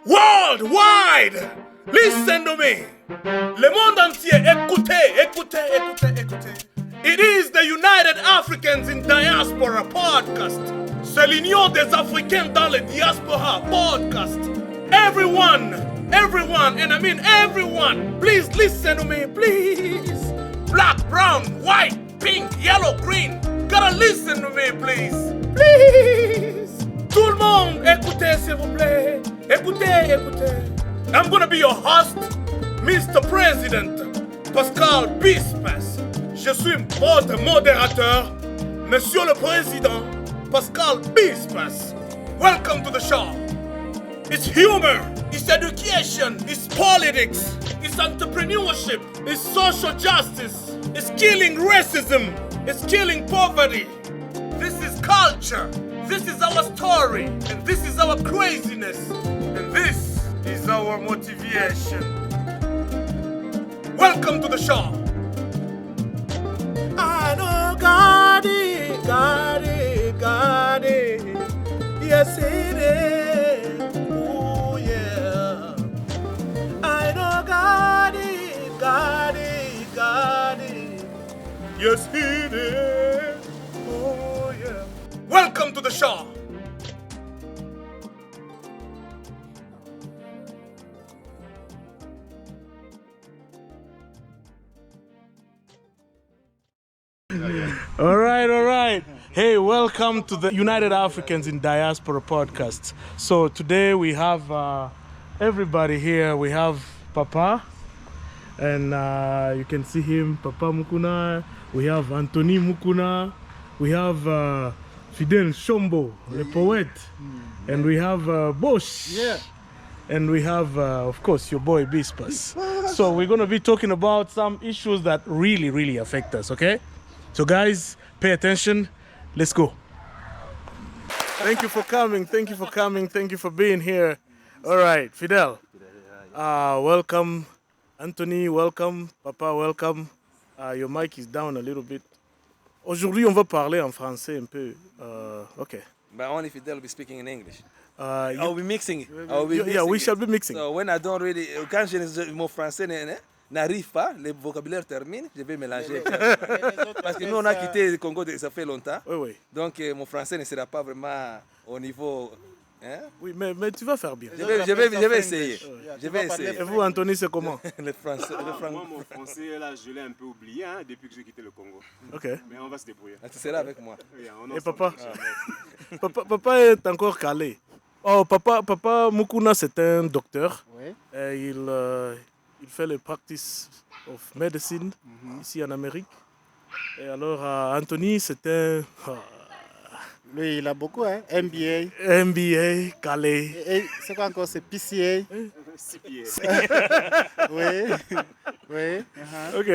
Worldwide, listen to me. Le monde entier, écoutez, écoutez, écoutez, écoutez. It is the United Africans in Diaspora podcast. C'est l'union des Africains dans le diaspora podcast. Everyone, and I mean everyone, please listen to me, please. Black, brown, white, pink, yellow, green. Gotta listen to me, please. Please. Tout le monde, écoutez s'il vous plaît. Écoutez, écoutez. I'm gonna be your host, Mr. President, Pascal Bispas. Je suis votre modérateur, Monsieur le Président, Pascal Bispas. Welcome to the show. It's humor, it's education, it's politics, it's entrepreneurship, it's social justice, it's killing racism, it's killing poverty. This is culture, this is our story, and this is our craziness, and this is our motivation. Welcome to the show. I know God is, God is, God is. Yes, it is. Oh, yeah. I know God is, God is, God is. Yes, it is. Oh, yeah. Welcome to the show. All right. Hey, welcome to the United Africans in Diaspora podcast. So today we have everybody here. We have Papa, and you can see him, Papa Mukuna. We have Anthony Mukuna. We have Fidel Shombo, the poet. And we have Bosch. Yeah. And we have, of course, your boy Bispas. So we're going to be talking about some issues that really affect us, okay? So guys, pay attention. Let's go. Thank you for coming. Thank you for being here. All right, Fidel. Welcome. Anthony, welcome. Papa, welcome. Your mic is down a little bit. Aujourd'hui, on va parler en français un peu. Okay. But only Fidel will be speaking in English. I'll be mixing it. Yeah, we shall be mixing. So when I don't really, quand mon français n'arrive pas, le vocabulaire termine, je vais mélanger. Parce que nous, on a quitté le Congo, ça fait longtemps. Oui. Donc mon français ne sera pas vraiment au niveau... Hein? Oui, mais tu vas faire bien. Je vais essayer. Je vais essayer. Et vous, Anthony, c'est comment? Le français. Moi, mon français, là, je l'ai un peu oublié depuis que j'ai quitté le Congo. Ok. Mais on va se débrouiller. Tu seras avec moi. Oui, Et papa? Papa est encore calé. Oh, papa Mukuna, c'est un docteur. Oui. Et il fait le practice of medicine ici en Amérique. Et alors, Anthony, c'est un... Lui, il a beaucoup, hein? MBA. MBA, calé. Et c'est quoi encore? C'est PCA. Oui. Oui. Ok.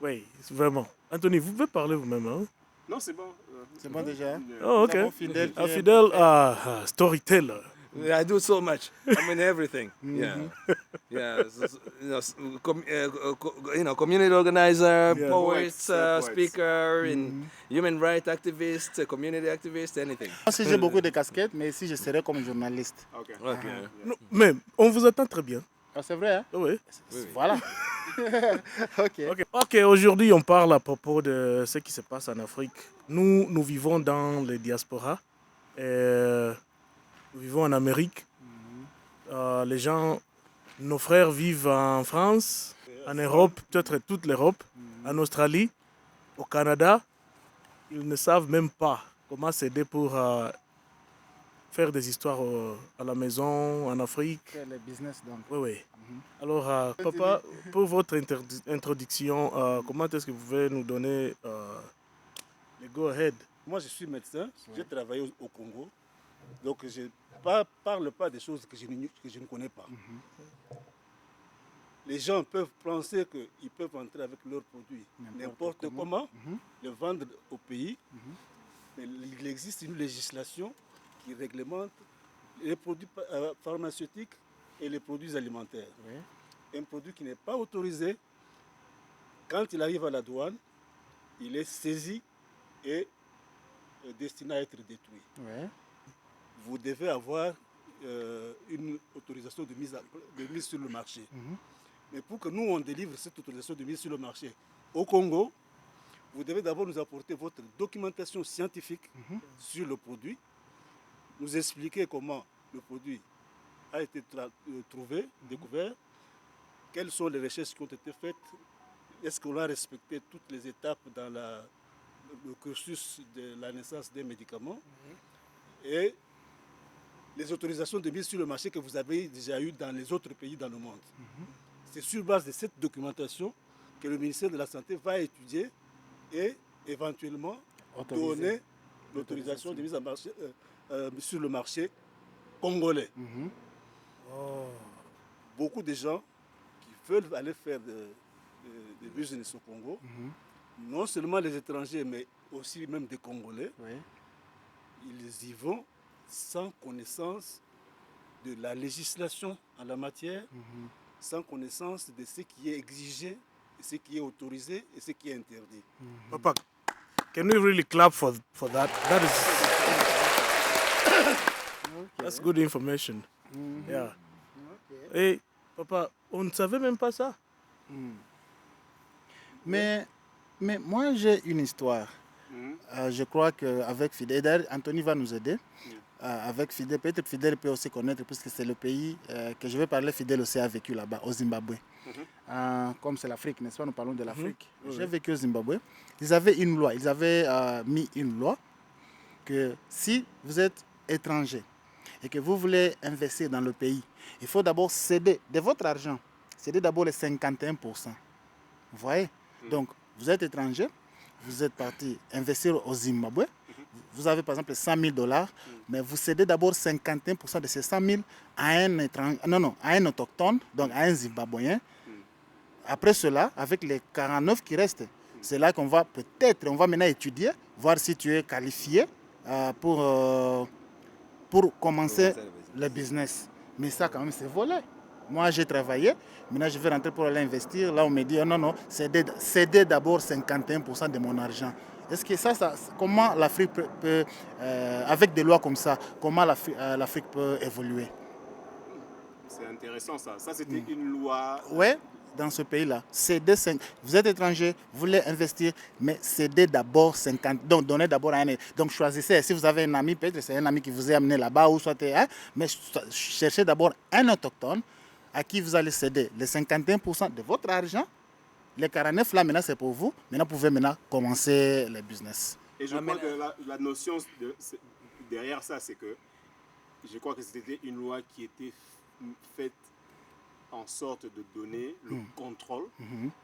Oui, vraiment. Anthony, vous pouvez parler vous-même, hein? Non, c'est bon. C'est bon déjà. Oh, ok. Fidel, Fidel, storyteller. I do so much. I mean everything. Yeah. Community organizer, poet, speaker, and human rights activist, community activist, anything. Moi aussi, j'ai beaucoup de casquettes, mais ici, je serai comme journaliste. Ok. Non, mais on vous attend très bien. Ah, c'est vrai, hein? Oui. Voilà. Ok, aujourd'hui, on parle à propos de ce qui se passe en Afrique. Nous vivons dans les diasporas. Nous vivons en Amérique. Les gens, nos frères vivent en France, en Europe, peut-être toute l'Europe, en Australie, au Canada. Ils ne savent même pas comment s'aider pour faire des histoires à la maison, en Afrique. C'est le business, donc. Oui. Alors, papa, pour votre introduction, comment est-ce que vous pouvez nous donner le go-ahead? Moi, je suis médecin, j'ai travaillé au Congo, donc je ne parle pas des choses que je ne connais pas. Les gens peuvent penser qu'ils peuvent entrer avec leurs produits n'importe comment, le vendre au pays, mais il existe une législation qui réglemente les produits pharmaceutiques et les produits alimentaires. Un produit qui n'est pas autorisé, quand il arrive à la douane, il est saisi et destiné à être détruit. Ouais. Vous devez avoir une autorisation de mise sur le marché. Mais pour que nous, on délivre cette autorisation de mise sur le marché au Congo, vous devez d'abord nous apporter votre documentation scientifique sur le produit, nous expliquer comment le produit a été trouvé, découvert, quelles sont les recherches qui ont été faites, est-ce qu'on a respecté toutes les étapes dans le cursus de la naissance des médicaments et les autorisations de mise sur le marché que vous avez déjà eues dans les autres pays dans le monde. C'est sur base de cette documentation que le ministère de la Santé va étudier et éventuellement donner l'autorisation de mise sur le marché congolais. Beaucoup de gens qui veulent aller faire des business au Congo, non seulement les étrangers, mais aussi même des Congolais, ils y vont sans connaissance de la législation en la matière, sans connaissance de ce qui est exigé, ce qui est autorisé et ce qui est interdit. Papa, can we really clap for that? That's good information. Yeah. Hey, papa, on ne savait même pas ça. Mais moi, j'ai une histoire. Je crois qu'avec Fidel, d'ailleurs, Anthony va nous aider. Avec Fidel, peut-être Fidel peut aussi connaître, puisque c'est le pays que je vais parler. Fidel aussi a vécu là-bas, au Zimbabwe. Comme c'est l'Afrique, n'est-ce pas? Nous parlons de l'Afrique. J'ai vécu au Zimbabwe. Ils avaient une loi. Ils avaient mis une loi que si vous êtes étranger et que vous voulez investir dans le pays, il faut d'abord céder de votre argent. Céder d'abord les 51%. Vous voyez? Donc, vous êtes étranger, vous êtes parti investir au Zimbabwe, vous avez par exemple 100 000 $, mais vous cédez d'abord 51% de ces 100 000 à un autochtone, donc à un Zimbabwéen. Après cela, avec les 49 qui restent, c'est là qu'on va on va maintenant étudier, voir si tu es qualifié pour commencer le business. Mais ça, quand même, c'est volé. Moi, j'ai travaillé. Maintenant, je vais rentrer pour aller investir. Là, on me dit, non, cédez d'abord 51% de mon argent. Est-ce que ça comment l'Afrique peut, avec des lois comme ça, comment l'Afrique peut évoluer? C'est intéressant ça. Ça, c'était une loi. Oui, dans ce pays-là. Vous êtes étranger, vous voulez investir, mais cédez d'abord 50%. Donc, donnez d'abord à un. Donc, choisissez. Si vous avez un ami, peut-être c'est un ami qui vous a amené là-bas, ou soit, mais cherchez d'abord un autochtone à qui vous allez céder les 51% de votre argent. Les 49 là, maintenant, c'est pour vous. Maintenant, vous pouvez commencer le business. Et je crois que la notion derrière ça, c'est que je crois que c'était une loi qui était faite en sorte de donner le contrôle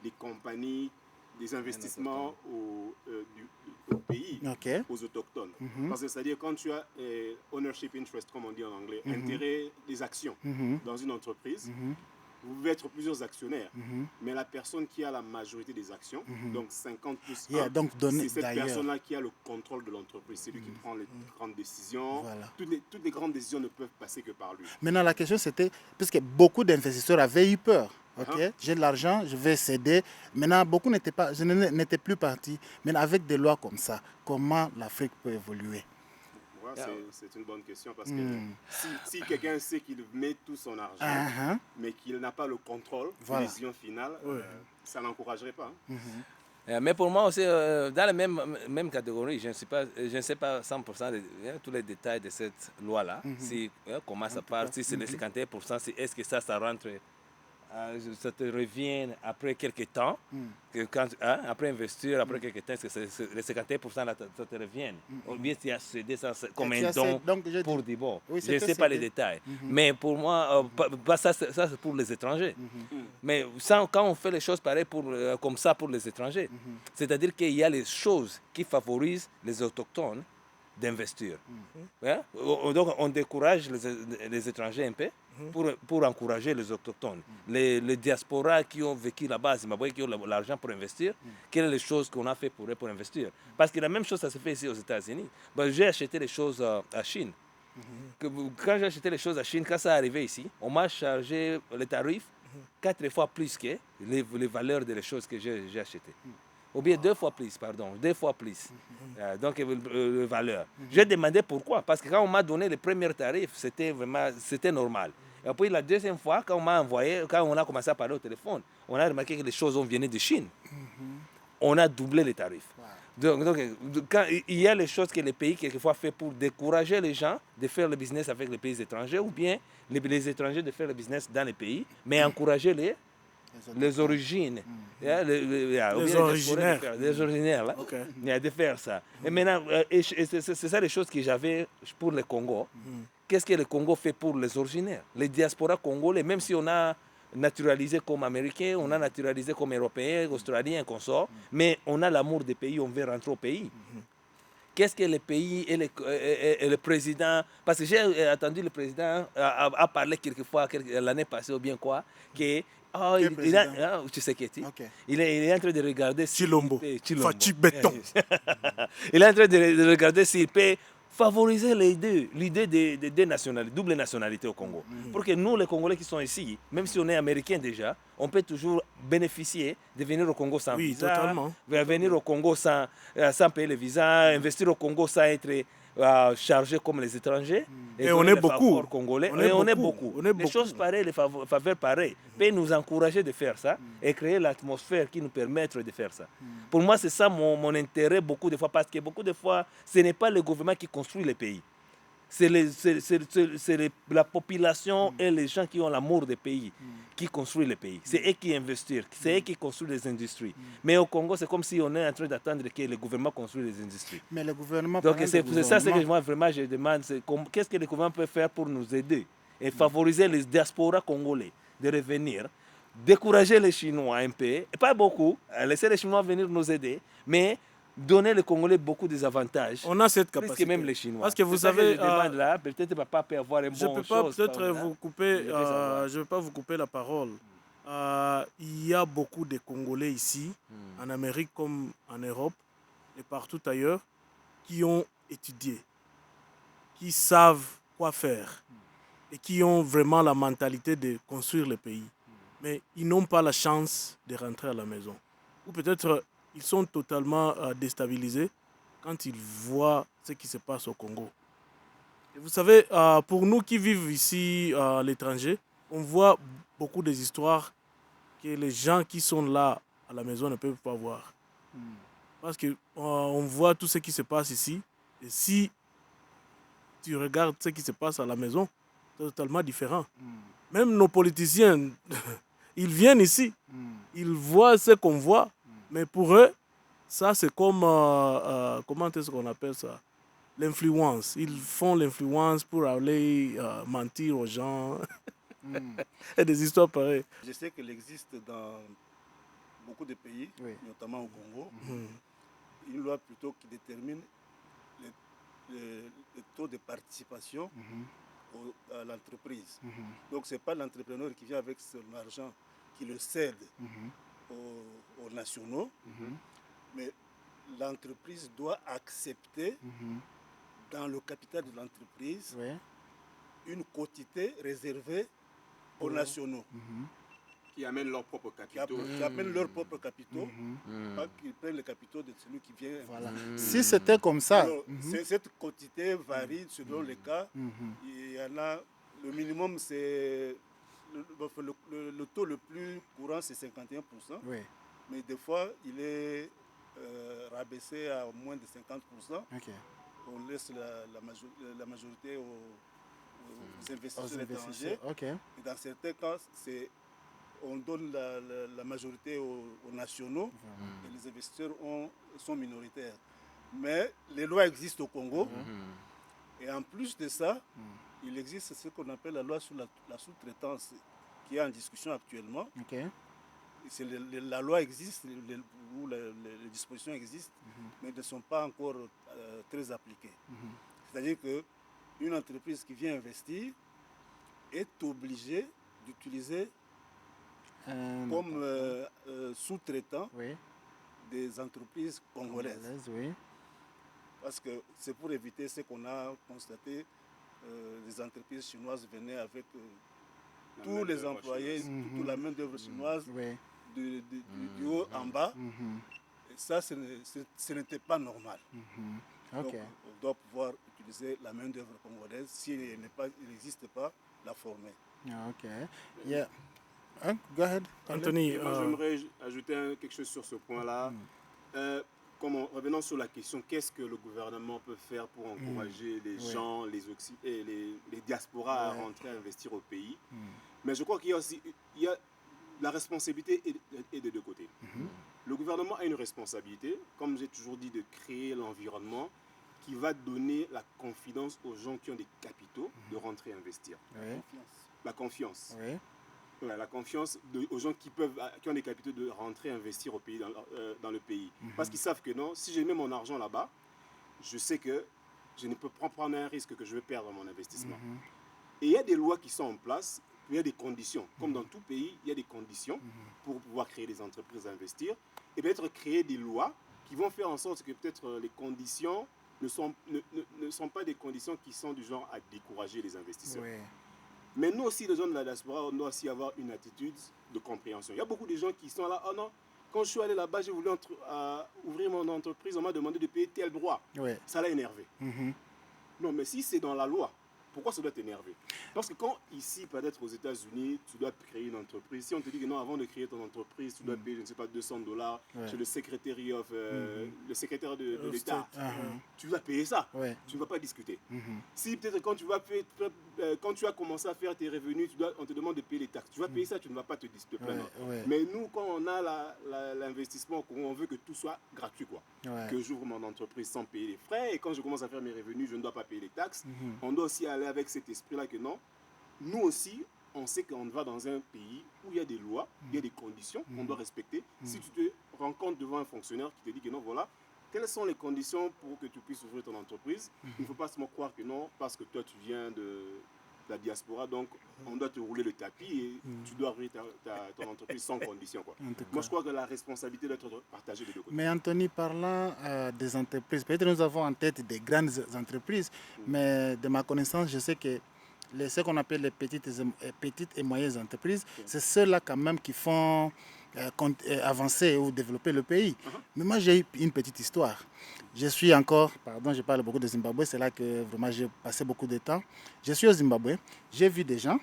des compagnies, des investissements au pays, aux autochtones. Parce que c'est-à-dire quand tu as ownership interest, comme on dit en anglais, intérêt des actions dans une entreprise, vous pouvez être plusieurs actionnaires, mais la personne qui a la majorité des actions, donc 50 plus 1, c'est cette personne-là qui a le contrôle de l'entreprise. C'est lui qui prend les grandes décisions. Voilà. Toutes les grandes décisions ne peuvent passer que par lui. Maintenant, la question c'était, puisque beaucoup d'investisseurs avaient eu peur. J'ai de l'argent, je vais céder. Maintenant, beaucoup n'étaient plus partis. Mais avec des lois comme ça, comment l'Afrique peut évoluer? C'est une bonne question parce que si quelqu'un sait qu'il met tout son argent, mais qu'il n'a pas le contrôle de la décision finale, ça n'encouragerait pas. Mais pour moi aussi, dans la même catégorie, je ne sais pas 100% de tous les détails de cette loi-là. Comment ça part, si c'est les 51%, est-ce que ça rentre, ça te revient après quelques temps, après investir, après quelques temps, est-ce que les 51% là, ça te revient? Ou bien tu as cédé ça comme un don pour dire bon, je ne sais pas les détails. Mais pour moi, ça c'est pour les étrangers. Mais quand on fait les choses pareilles comme ça pour les étrangers, c'est-à-dire qu'il y a les choses qui favorisent les autochtones d'investir. Donc on décourage les étrangers un peu pour encourager les autochtones. Les diasporas qui ont vécu là-bas à Zimbabwe, qui ont l'argent pour investir, quelles sont les choses qu'on a fait pour eux pour investir? Parce que la même chose, ça se fait ici aux États-Unis. J'ai acheté les choses à Chine. Quand j'ai acheté les choses à Chine, quand ça est arrivé ici, on m'a chargé les tarifs 4 fois plus que les valeurs des choses que j'ai achetées. Ou bien 2 fois plus, pardon, 2 fois plus. Donc, valeur. J'ai demandé pourquoi. Parce que quand on m'a donné les premiers tarifs, c'était normal. Et puis la deuxième fois, quand on a commencé à parler au téléphone, on a remarqué que les choses venaient de Chine. On a doublé les tarifs. Donc, quand il y a les choses que les pays quelquefois font pour décourager les gens de faire le business avec les pays étrangers, ou bien les étrangers de faire le business dans les pays, mais encourager les origines, les originaires. Les originaires, là, de faire ça. Et maintenant, c'est ça les choses que j'avais pour le Congo. Qu'est-ce que le Congo fait pour les originaires? Les diasporas congolais, même si on a naturalisé comme Américains, on a naturalisé comme Européens, Australiens, consorts, mais on a l'amour des pays, on veut rentrer au pays. Qu'est-ce que le pays et le président... Parce que j'ai entendu le président a parlé quelquefois, l'année passée ou bien quoi, que... tu sais qui il est en train de regarder... Chilombo. Fachi Béton. Il est en train de regarder s'il peut favoriser l'idée de deux nationalités, double nationalité au Congo. Pour que nous, les Congolais qui sont ici, même si on est américains déjà, on peut toujours bénéficier de venir au Congo sans visa, totalement. Venir au Congo sans payer le visa, investir au Congo sans être chargé comme les étrangers. Et on est beaucoup. Congolais. On est beaucoup. Les choses pareilles, les faveurs pareilles, peuvent nous encourager de faire ça et créer l'atmosphère qui nous permettre de faire ça. Pour moi, c'est ça mon intérêt beaucoup de fois, parce que beaucoup de fois, ce n'est pas le gouvernement qui construit les pays. C'est la population et les gens qui ont l'amour des pays qui construisent les pays. C'est eux qui investissent, c'est eux qui construisent les industries. Mais au Congo, c'est comme si on est en train d'attendre que le gouvernement construise les industries. Mais le gouvernement... Donc c'est ça que moi, vraiment, je demande, qu'est-ce que le gouvernement peut faire pour nous aider et favoriser les diasporas congolais de revenir, décourager les Chinois un peu, et pas beaucoup, laisser les Chinois venir nous aider, mais donner les Congolais beaucoup des avantages. On a cette plus capacité. que même les Chinois. Parce que vous savez, là, peut-être papa peut avoir un bon chose. Je peux pas peut-être vous couper, je vais pas vous couper la parole. Il y a beaucoup de Congolais ici, en Amérique comme en Europe et partout ailleurs, qui ont étudié, qui savent quoi faire et qui ont vraiment la mentalité de construire le pays. Mais ils n'ont pas la chance de rentrer à la maison. Ou peut-être ils sont totalement déstabilisés quand ils voient ce qui se passe au Congo. Et vous savez, pour nous qui vivent ici à l'étranger, on voit beaucoup des histoires que les gens qui sont là à la maison ne peuvent pas voir. Parce qu'on voit tout ce qui se passe ici. Et si tu regardes ce qui se passe à la maison, c'est totalement différent. Même nos politiciens, ils viennent ici. Ils voient ce qu'on voit. Mais pour eux, ça c'est comme, comment est-ce qu'on appelle ça? L'influence. Ils font l'influence pour aller mentir aux gens. Et des histoires pareilles. Je sais qu'elle existe dans beaucoup de pays, notamment au Congo, une loi plutôt qui détermine le taux de participation à l'entreprise. Donc ce n'est pas l'entrepreneur qui vient avec son argent qui le cède aux nationaux, mais l'entreprise doit accepter dans le capital de l'entreprise une quotité réservée aux nationaux. Qui amènent leurs propres capitaux. Qui amènent leurs propres capitaux, pas qu'ils prennent les capitaux de celui qui vient. Voilà. Si c'était comme ça... Alors, cette quotité varie selon les cas. Il y en a, le minimum, c'est... Le taux le plus courant, c'est 51%. Mais des fois, il est rabaissé à moins de 50%. On laisse la majorité aux investisseurs étrangers. Et dans certains cas, on donne la majorité aux nationaux et les investisseurs sont minoritaires. Mais les lois existent au Congo. Et en plus de ça, il existe ce qu'on appelle la loi sur la sous-traitance qui est en discussion actuellement. La loi existe, les dispositions existent, mais ne sont pas encore très appliquées. C'est-à-dire qu'une entreprise qui vient investir est obligée d'utiliser comme sous-traitant des entreprises congolaises. Parce que c'est pour éviter ce qu'on a constaté, les entreprises chinoises venaient avec tous les employés, toute la main-d'œuvre chinoise, du haut en bas. ça, ce n'était pas normal. Ok. Donc, on doit pouvoir utiliser la main-d'œuvre congolaise. Si elle n'existe pas, la former. Ok. Yeah. Go ahead. Anthony, Et moi, j'aimerais ajouter quelque chose sur ce point-là. Revenons sur la question, qu'est-ce que le gouvernement peut faire pour encourager les gens, les diasporas à rentrer, à investir au pays. Mais je crois qu'il y a aussi la responsabilité est de deux côtés. Le gouvernement a une responsabilité, comme j'ai toujours dit, de créer l'environnement qui va donner la confidence aux gens qui ont des capitaux de rentrer investir. La confiance. Ouais, la confiance aux gens qui ont des capitaux de rentrer investir au pays, dans le pays. Parce qu'ils savent que non, si je mets mon argent là-bas, je sais que je ne peux pas prendre un risque que je vais perdre mon investissement. Et il y a des lois qui sont en place, il y a des conditions. Comme dans tout pays, il y a des conditions pour pouvoir créer des entreprises à investir. Et peut-être créer des lois qui vont faire en sorte que peut-être les conditions ne sont pas des conditions qui sont du genre à décourager les investisseurs. Mais nous aussi, les gens de la diaspora, on doit aussi avoir une attitude de compréhension. Il y a beaucoup de gens qui sont là, oh non, quand je suis allé là-bas, j'ai voulu ouvrir mon entreprise, on m'a demandé de payer tel droit. Ça l'a énervé. Non, mais si c'est dans la loi, pourquoi ça doit t'énerver? Parce que quand ici, peut-être aux États-Unis, tu dois créer une entreprise, si on te dit que non, avant de créer ton entreprise, tu dois payer, je ne sais pas, $200 chez le secrétaire de l'État, tu dois payer ça. Tu ne vas pas discuter. Si peut-être quand tu as commencé à faire tes revenus, on te demande de payer les taxes, tu vas payer ça, tu ne vas pas te plaindre. Mais nous, quand on a l'investissement, on veut que tout soit gratuit, quoi. Que j'ouvre mon entreprise sans payer les frais, et quand je commence à faire mes revenus, je ne dois pas payer les taxes. On doit aussi aller avec cet esprit-là que non, nous aussi, on sait qu'on va dans un pays où il y a des lois, il y a des conditions qu'on doit respecter. Si tu te rencontres devant un fonctionnaire qui te dit que non, voilà, quelles sont les conditions pour que tu puisses ouvrir ton entreprise, il ne faut pas seulement croire que non, parce que toi tu viens de la diaspora, donc on doit te rouler le tapis et tu dois ouvrir ton entreprise sans condition, quoi. Moi je crois que la responsabilité doit être partagée des deux côtés. Mais Anthony, parlant des entreprises, peut-être nous avons en tête des grandes entreprises, mais de ma connaissance, je sais que ce qu'on appelle les petites et moyennes entreprises, c'est ceux-là quand même qui font avancer ou développer le pays. Mais moi j'ai une petite histoire. Je suis encore, pardon, je parle beaucoup de Zimbabwe, c'est là que vraiment j'ai passé beaucoup de temps. Je suis au Zimbabwe, j'ai vu des gens,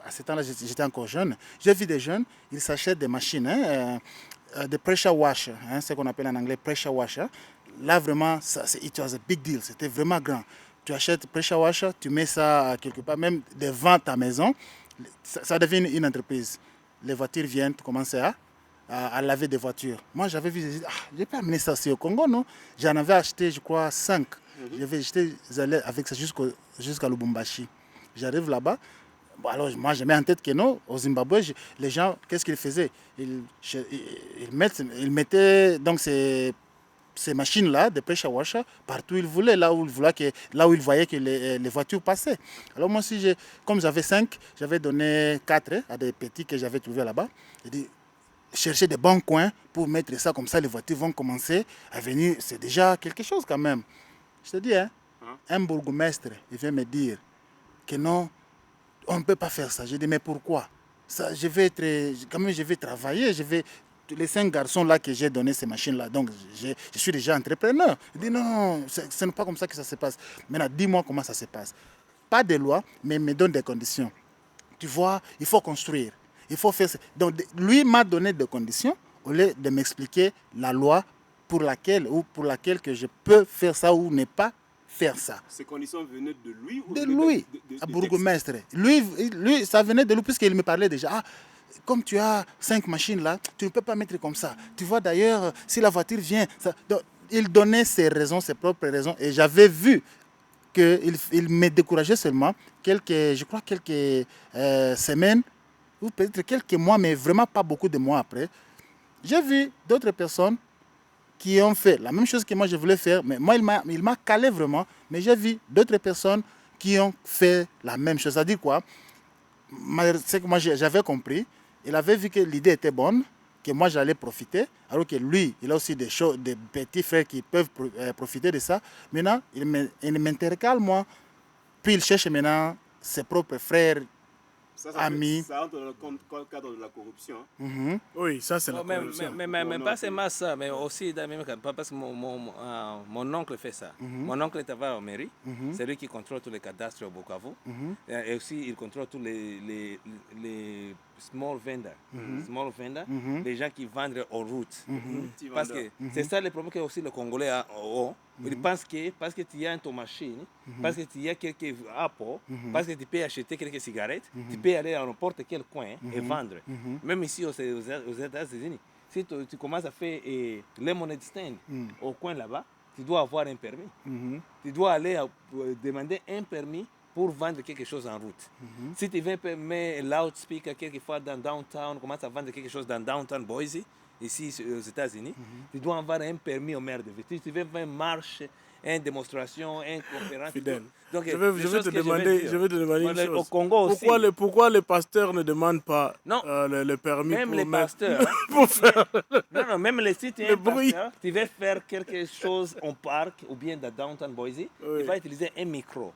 à ce temps-là j'étais encore jeune, j'ai vu des jeunes, ils s'achètent des machines, des pressure washer, ce qu'on appelle en anglais pressure washer. Là vraiment, it was a big deal, c'était vraiment grand. Tu achètes pressure washer, tu mets ça quelque part, même devant ta maison, ça devient une entreprise. Les voitures viennent, tu commences à laver des voitures. Moi, j'avais vu, je n'ai pas amené ça aussi au Congo, non? J'en avais acheté, je crois, 5. J'étais allé avec ça jusqu'à Lubumbashi. J'arrive là-bas. Bon, alors, moi, je mets en tête que non, au Zimbabwe, les gens, qu'est-ce qu'ils faisaient? Ils mettaient donc ces machines-là, des pressure washers, partout où ils voulaient, là où ils voyaient que les voitures passaient. Alors moi aussi, comme j'avais 5, j'avais donné 4 à des petits que j'avais trouvés là-bas. J'ai dit, chercher des bons coins pour mettre ça, comme ça les voitures vont commencer à venir. C'est déjà quelque chose quand même. Je te dis, un bourgmestre, il vient me dire que non, on ne peut pas faire ça. Je dis, mais pourquoi? Ça, je vais travailler, les 5 garçons là que j'ai donné ces machines-là, donc je suis déjà entrepreneur. Il dit non, ce n'est pas comme ça que ça se passe. Maintenant, dis-moi comment ça se passe. Pas de loi, mais me donne des conditions. Tu vois, il faut construire, il faut faire ça. Donc lui m'a donné des conditions au lieu de m'expliquer la loi pour laquelle que je peux faire ça ou ne pas faire ça. Ces conditions venaient de lui ou de lui, à bourgmestre. Lui, ça venait de lui puisqu'il me parlait déjà. Comme tu as 5 machines là, tu ne peux pas mettre comme ça. Tu vois d'ailleurs, si la voiture vient... Donc, il donnait ses raisons, ses propres raisons. Et j'avais vu qu'il me décourageait seulement quelques semaines ou peut-être quelques mois, mais vraiment pas beaucoup de mois après. J'ai vu d'autres personnes qui ont fait la même chose que moi je voulais faire. Mais moi, il m'a calé vraiment. Mais j'ai vu d'autres personnes qui ont fait la même chose. C'est-à-dire quoi? C'est que moi j'avais compris. Il avait vu que l'idée était bonne, que moi j'allais profiter, alors que lui, il a aussi des petits frères qui peuvent profiter de ça. Maintenant, il m'intercale moi, puis il cherche maintenant ses propres frères amis. Ça entre dans le cadre de la corruption. Oui, ça c'est la Mais corruption. pas seulement ça, mais aussi dans le même cas, parce que mon oncle fait ça. Mon oncle travaille en mairie, c'est lui qui contrôle tous les cadastres au Bukavu. Et aussi, il contrôle tous les small vendors, les gens qui vendent en route. Parce que c'est ça le problème que aussi le Congolais ont. Ils pensent que parce que tu as une machine, parce que tu as quelques apports, parce que tu peux acheter quelques cigarettes, tu peux aller dans n'importe quel coin et vendre. Même ici aux États-Unis, si tu commences à faire lemonade stand au coin là-bas, tu dois avoir un permis. Tu dois aller demander un permis pour vendre quelque chose en route. Si tu viens mettre loudspeaker quelquefois dans downtown, commence à vendre quelque chose dans downtown Boise, ici aux États-Unis, tu dois avoir un permis au maire de ville. Si tu veux faire une marche, une démonstration, une conférence. Fidèle. Donc, Je vais te demander une chose. Au Congo aussi. Pourquoi les pasteurs ne demandent pas Non. le permis Même pour les mettre- pasteurs. pour faire Non, même les sites, Le bruit. tu veux faire quelque chose en parc ou bien dans downtown Boise, tu vas utiliser un micro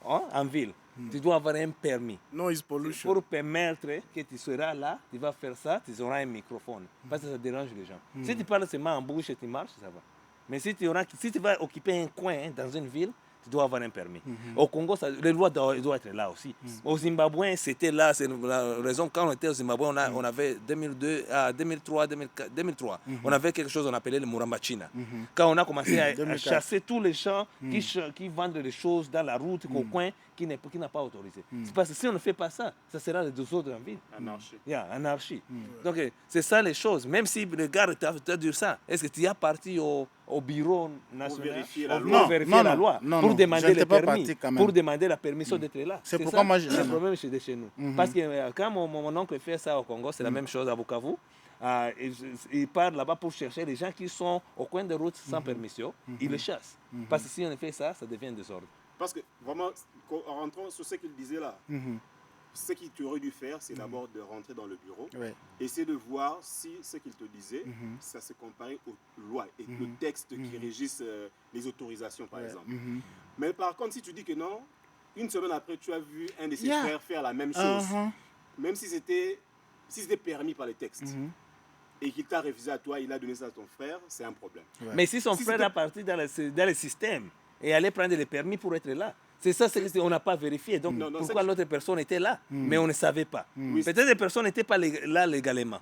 en ville. Tu dois avoir un permis. noise pollution. Pour permettre que tu seras là, tu vas faire ça, tu auras un microphone. Parce que ça dérange les gens. Si tu parles seulement en bouche et tu marches, ça va. Mais si tu vas occuper un coin dans une ville, tu dois avoir un permis. Au Congo, les lois doivent être là aussi. Au Zimbabwe, c'était là. C'est la raison, quand on était au Zimbabwe, on avait 2003, on avait quelque chose qu'on appelait le Murambachina. Quand on a commencé à chasser tous les gens qui vendent des choses dans la route, au coin, qui n'a pas autorisé. C'est parce que si on ne fait pas ça, ça sera les deux autres en ville. Anarchie. Anarchie. Donc, c'est ça les choses. Même si le gars t'a dit ça, est-ce que tu es parti au bureau national vérifier la pour loi. vérifier la loi, pour demander je le n'étais pas permis, parti quand même. pour demander la permission d'être là. C'est pourquoi ça, moi, le problème chez nous. Parce que quand mon oncle fait ça au Congo, c'est la même chose à Bukavu. Il part là-bas pour chercher les gens qui sont au coin de route sans permission. Il les chasse. Parce que si on fait ça, ça devient un désordre. Parce que vraiment, en rentrant sur ce qu'il disait là, ce qu'il tu aurais dû faire, c'est d'abord de rentrer dans le bureau, Ouais. essayer de voir si ce qu'il te disait, ça se comparait aux lois et le texte qui régissent les autorisations, par exemple. Mais par contre, si tu dis que non, une semaine après, tu as vu un de ses frères faire la même chose, même si c'était permis par les textes, et qu'il t'a refusé à toi, il a donné ça à ton frère, c'est un problème. Mais si son Si frère c'était- a parti dans le système et allait prendre les permis pour être là, c'est ça ce qu'on n'a pas vérifié. Donc, Non, pourquoi c'est- l'autre personne était là, mais on ne savait pas. Oui, Peut-être les personnes n'étaient pas là légalement.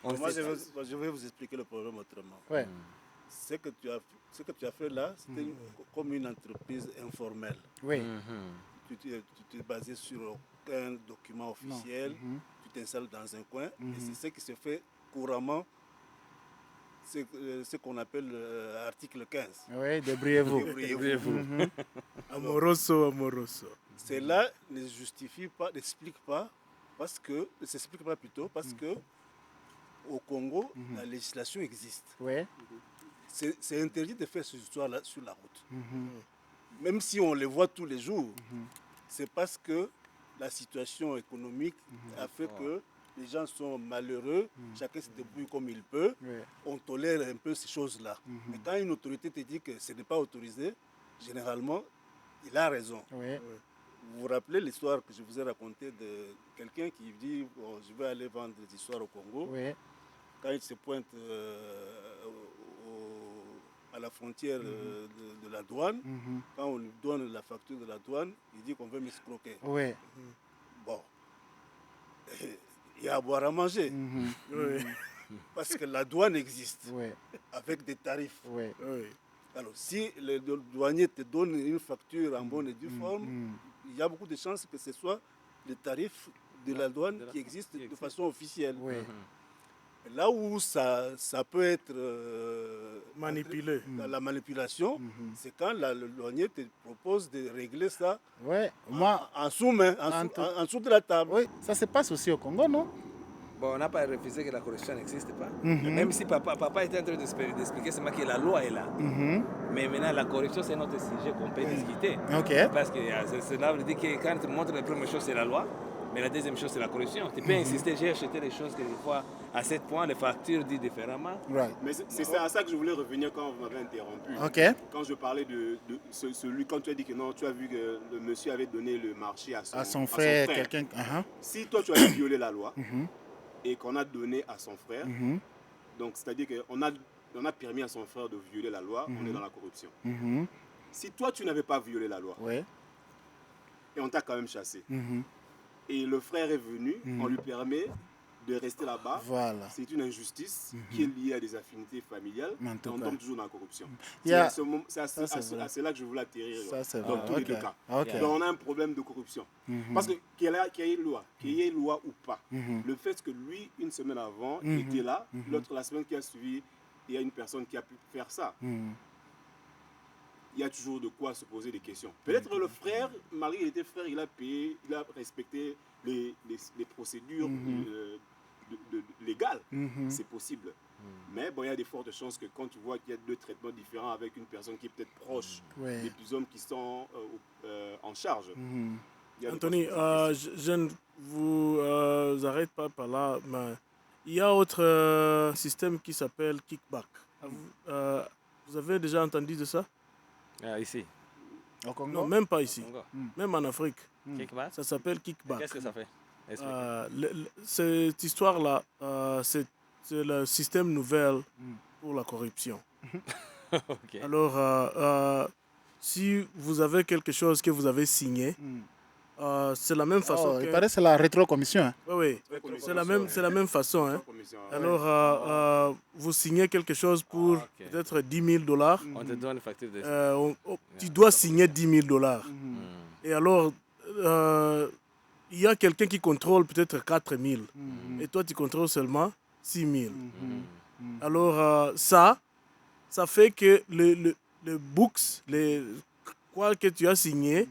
On ne Moi, sait pas. je vais vous expliquer le problème autrement. Ouais. Ce que tu as fait là, c'était comme une entreprise informelle. Oui. Tu t'es basé sur aucun document officiel, tu t'installes dans un coin, et c'est ce qui se fait couramment, c'est ce qu'on appelle l'article 15. Oui, débrouillez-vous. Débrouillez-vous. Amoroso. Cela ne justifie pas, n'explique pas, parce que, ne s'explique pas plutôt, parce que au Congo, la législation existe. Oui. C'est interdit de faire ces histoires-là sur la route. Même si on les voit tous les jours, c'est parce que la situation économique a fait que les gens sont malheureux, chacun se débrouille comme il peut, Ouais. on tolère un peu ces choses-là. Mais quand une autorité te dit que ce n'est pas autorisé, généralement, il a raison. Oui. Vous vous rappelez l'histoire que je vous ai racontée de quelqu'un qui dit bon, je vais aller vendre des histoires au Congo. Oui. Quand il se pointe à la frontière de la douane, quand on lui donne la facture de la douane, il dit qu'on veut m'escroquer. Oui. Bon, il y a à boire à manger, Oui. parce que la douane existe Oui. avec des tarifs. Oui. Oui. Alors, si le douanier te donne une facture en bonne et due forme, il y a beaucoup de chances que ce soit le tarif de la douane qui existe de façon officielle. Oui. Là où ça peut être Manipulé. dans la manipulation, c'est quand le douanier te propose de régler ça Oui. Moi, en sous-main, en dessous de la table. oui, ça se passe aussi au Congo, non? Bon, on n'a pas refusé que la corruption n'existe pas. Même si papa était en train d'expliquer seulement que la loi est là. Mais maintenant, la corruption, c'est notre sujet qu'on peut discuter. Ok. Parce que cela veut dire que quand tu montres la première chose, c'est la loi. Mais la deuxième chose, c'est la corruption. Tu peux insister, j'ai acheté les choses quelquefois à 7 points, les factures disent différemment. Right. Mais c'est à ça que je voulais revenir quand vous m'avez interrompu. OK. Quand je parlais de celui, quand tu as dit que non, tu as vu que le monsieur avait donné le marché à son frère, quelqu'un. Si toi tu as violé la loi et qu'on a donné à son frère, donc c'est-à-dire qu'on a permis à son frère de violer la loi, on est dans la corruption. Si toi tu n'avais pas violé la loi Ouais. et on t'a quand même chassé, et le frère est venu, on lui permet de rester là-bas. Voilà. C'est une injustice qui est liée à des affinités familiales. En Et tout on cas. tombe toujours dans la corruption. Il y a- C'est à cela que je voulais atterrir Ça, c'est dans vrai. tous les Ok. deux cas. Ok. Donc on a un problème de corruption. Parce que qu'il y ait loi ou pas, le fait que lui, une semaine avant, il était là, l'autre, la semaine qui a suivi, il y a une personne qui a pu faire ça. Il y a toujours de quoi se poser des questions. Peut-être le frère, malgré qu'il était frère, il a payé, il a respecté les procédures légales. C'est possible. Mais bon, il y a des fortes chances que quand tu vois qu'il y a deux traitements différents avec une personne qui est peut-être proche Ouais. des plus hommes qui sont en charge. Il y a des Anthony, fortes chances. je ne vous arrête pas par là, mais il y a autre système qui s'appelle kickback. Vous avez déjà entendu de ça? Ici, Au Congo? Non, même pas ici. Congo. Même en Afrique. Kickback. Ça s'appelle kickback. Qu'est-ce que ça fait? Explique. Cette histoire-là, c'est le système nouvel pour la corruption. Ok. Alors, si vous avez quelque chose que vous avez signé, c'est la même façon Il que... paraît que c'est la rétrocommission. Hein. Oui, c'est la même façon. Hein. Commission. Alors, vous signez quelque chose pour Ok. peut-être $10,000. On te donne une facture de... Tu dois signer $10,000. Et alors, il y a quelqu'un qui contrôle peut-être 4,000. Et toi, tu contrôles seulement 6,000. Alors, ça fait que le books, quoi que tu as signé,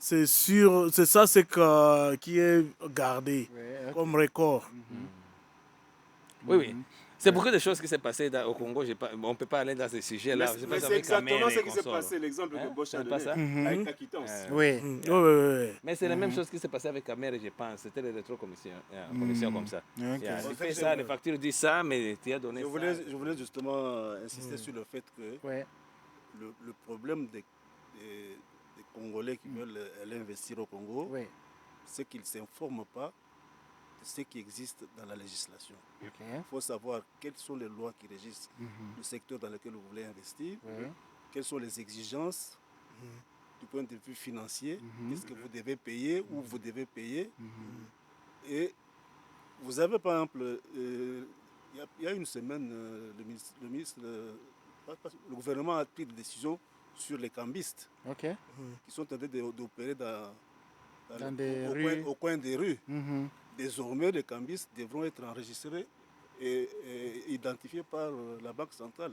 c'est sûr, c'est ça qui est gardé comme record. Oui. C'est beaucoup de choses qui s'est passé au Congo. On ne peut pas aller dans ces sujets-là. Je sais pas Mais si c'est avec Cameroun exactement et ce qui s'est consorts. passé, l'exemple Hein? que Bosch a C'est pas donné, ça? avec la quittance. Oui. Oui. Mais c'est la même chose qui s'est passé avec Cameroun, je pense. C'était les rétrocommissions commission comme ça. Ok. Tu fais ça, les factures disent ça, mais tu as donné Je ça. voulais justement insister sur le fait que Ouais. le problème des Congolais qui veulent aller investir au Congo, Oui. c'est qu'ils ne s'informent pas de ce qui existe dans la législation. Ok. Il faut savoir quelles sont les lois qui régissent le secteur dans lequel vous voulez investir, Oui. quelles sont les exigences du point de vue financier, qu'est-ce que vous devez payer, où vous devez payer. Et vous avez par exemple, il y a une semaine, le gouvernement a pris des décisions sur les cambistes Ok. qui sont en train d'opérer Dans au coin des rues. Mhm. Désormais, les cambistes devront être enregistrés et identifiés par la Banque centrale.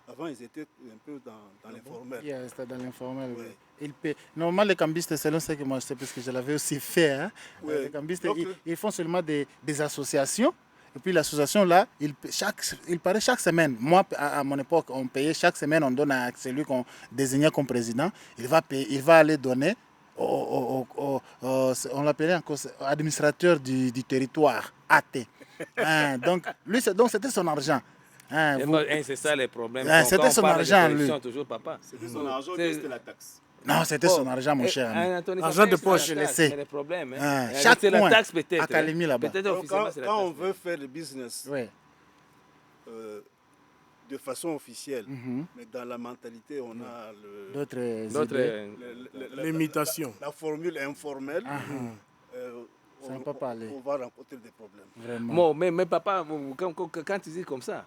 Avant, ils étaient un peu dans l'informel. Yeah, c'était dans l'informel. Ouais. Ils paient. Normalement, les cambistes, selon ce que moi je sais, parce que je l'avais aussi fait, hein, Ouais. les cambistes, Donc, ils font seulement des associations. Et puis l'association là, il paraît chaque semaine. Moi, à mon époque, on payait chaque semaine, on donne à celui qu'on désignait comme président. Il va aller donner on l'appelait encore administrateur du territoire, AT. Hein, donc c'était son argent. Hein, C'est ça les problèmes. C'était Quand on son parle de argent, corruption, lui. toujours papa. C'était son argent, C'est- c'était la taxe. non, c'était son argent, mon cher ami. Anthony, Argent de c'est poche, la je taxe, le sais. mais le problème, Ah, chaque c'est la point, taxe peut-être. à Kalemi, là-bas. Peut-être Donc, officiellement, c'est la quand on taxe. veut faire le business Oui. de façon officielle, Mhm. mais dans la mentalité, on a D'autres idées. L'imitation. la formule informelle. Ah, On Ça ne peut pas aller. va rencontrer des problèmes. vraiment. Bon, mais papa, quand tu dis comme ça,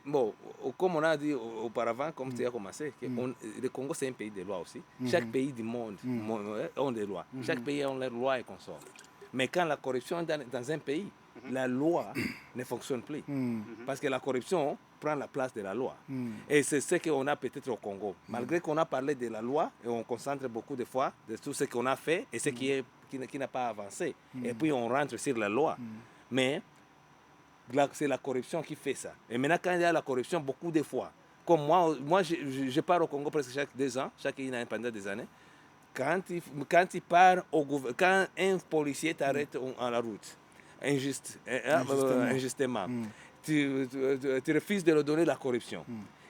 bon, comme on a dit auparavant, comme tu as commencé, le Congo c'est un pays de lois aussi. Chaque pays du monde a des lois. Chaque pays a leurs lois et consorts. Mais quand la corruption est dans un pays, la loi ne fonctionne plus. Parce que la corruption prend la place de la loi. Et c'est ce qu'on a peut-être au Congo. Malgré qu'on a parlé de la loi, et on concentre beaucoup de fois de tout ce qu'on a fait et ce qui n'a pas avancé. Et puis on rentre sur la loi. Mais c'est la corruption qui fait ça. Et maintenant, quand il y a la corruption, beaucoup de fois, comme moi je pars au Congo presque chaque 2 ans, chaque année pendant des années. quand il part quand un policier t'arrête en la route, injustement, tu refuses de lui donner la corruption.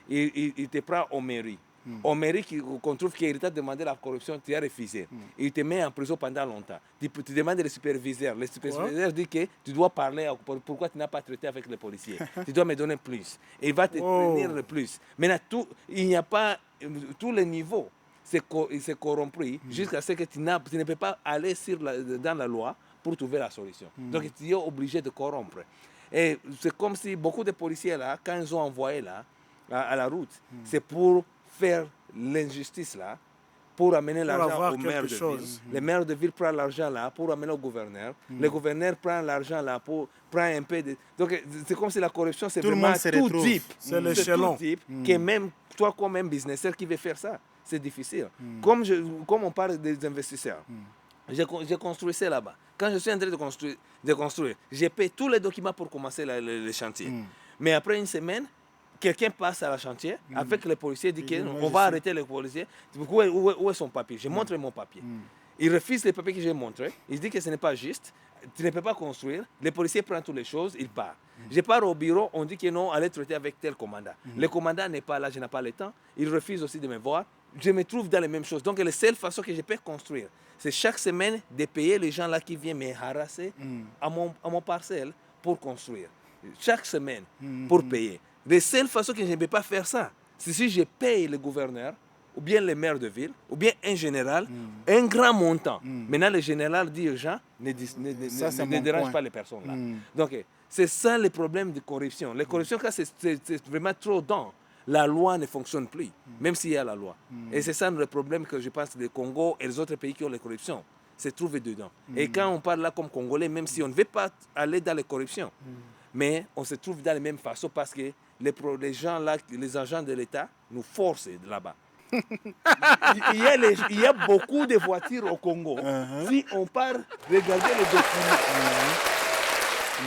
Il te prend en mairie. En mairie, qu'on trouve qu'il t'a demandé la corruption, tu as refusé. Il te met en prison pendant longtemps. Tu demandes le superviseur. Le superviseur dit que tu dois parler, pourquoi tu n'as pas traité avec les policiers. Tu dois me donner plus. Et il va te prévenir le plus. Maintenant, il n'y a pas tous les niveaux. C'est corrompu jusqu'à ce que tu ne peux pas aller dans la loi pour trouver la solution. Donc, tu es obligé de corrompre. Et c'est comme si beaucoup de policiers, là, quand ils ont envoyé là, à la route, c'est pour faire l'injustice là, pour amener l'argent au maire de ville. Le maire de ville prend l'argent là pour amener au gouverneur. Le gouverneur prend l'argent là pour prendre un peu de... Donc c'est comme si la corruption c'est vraiment tout type. C'est l'échelon. Tout type que même toi comme un businesseur qui veut faire ça, c'est difficile. Comme on parle des investisseurs. J'ai construit ça là-bas. Quand je suis en train de construire, j'ai payé tous les documents pour commencer le chantier. Mais après une semaine, quelqu'un passe à la chantier avec les policiers, dit qu'on va arrêter les policiers. Où est son papier? Je montre mon papier. Il refuse les papiers que j'ai montrés. Il dit que ce n'est pas juste. Tu ne peux pas construire. Les policiers prennent toutes les choses, ils partent. Je pars au bureau, on dit que non, allez traiter avec tel commandant. Le commandant n'est pas là, je n'ai pas le temps. Il refuse aussi de me voir. Je me trouve dans les mêmes choses. Donc la seule façon que je peux construire, c'est chaque semaine de payer les gens là qui viennent me harasser à mon parcelle pour construire. Chaque semaine, pour payer. La seule façon que je ne peux pas faire ça, c'est si je paye le gouverneur, ou bien le maire de ville, ou bien un général, un grand montant. Maintenant, le général dit aux gens, ne dérange pas les personnes là. Donc, c'est ça le problème de corruption. La corruption, quand c'est vraiment trop dans, la loi ne fonctionne plus, même s'il y a la loi. Et c'est ça le problème que je pense le Congo et les autres pays qui ont la corruption, c'est trouver dedans. Et quand on parle là comme Congolais, même si on ne veut pas aller dans la corruption, mais on se trouve dans la même façon parce que les gens là, les agents de l'État nous forcent là-bas. Il y a beaucoup de voitures au Congo. Si on part regarder les documents,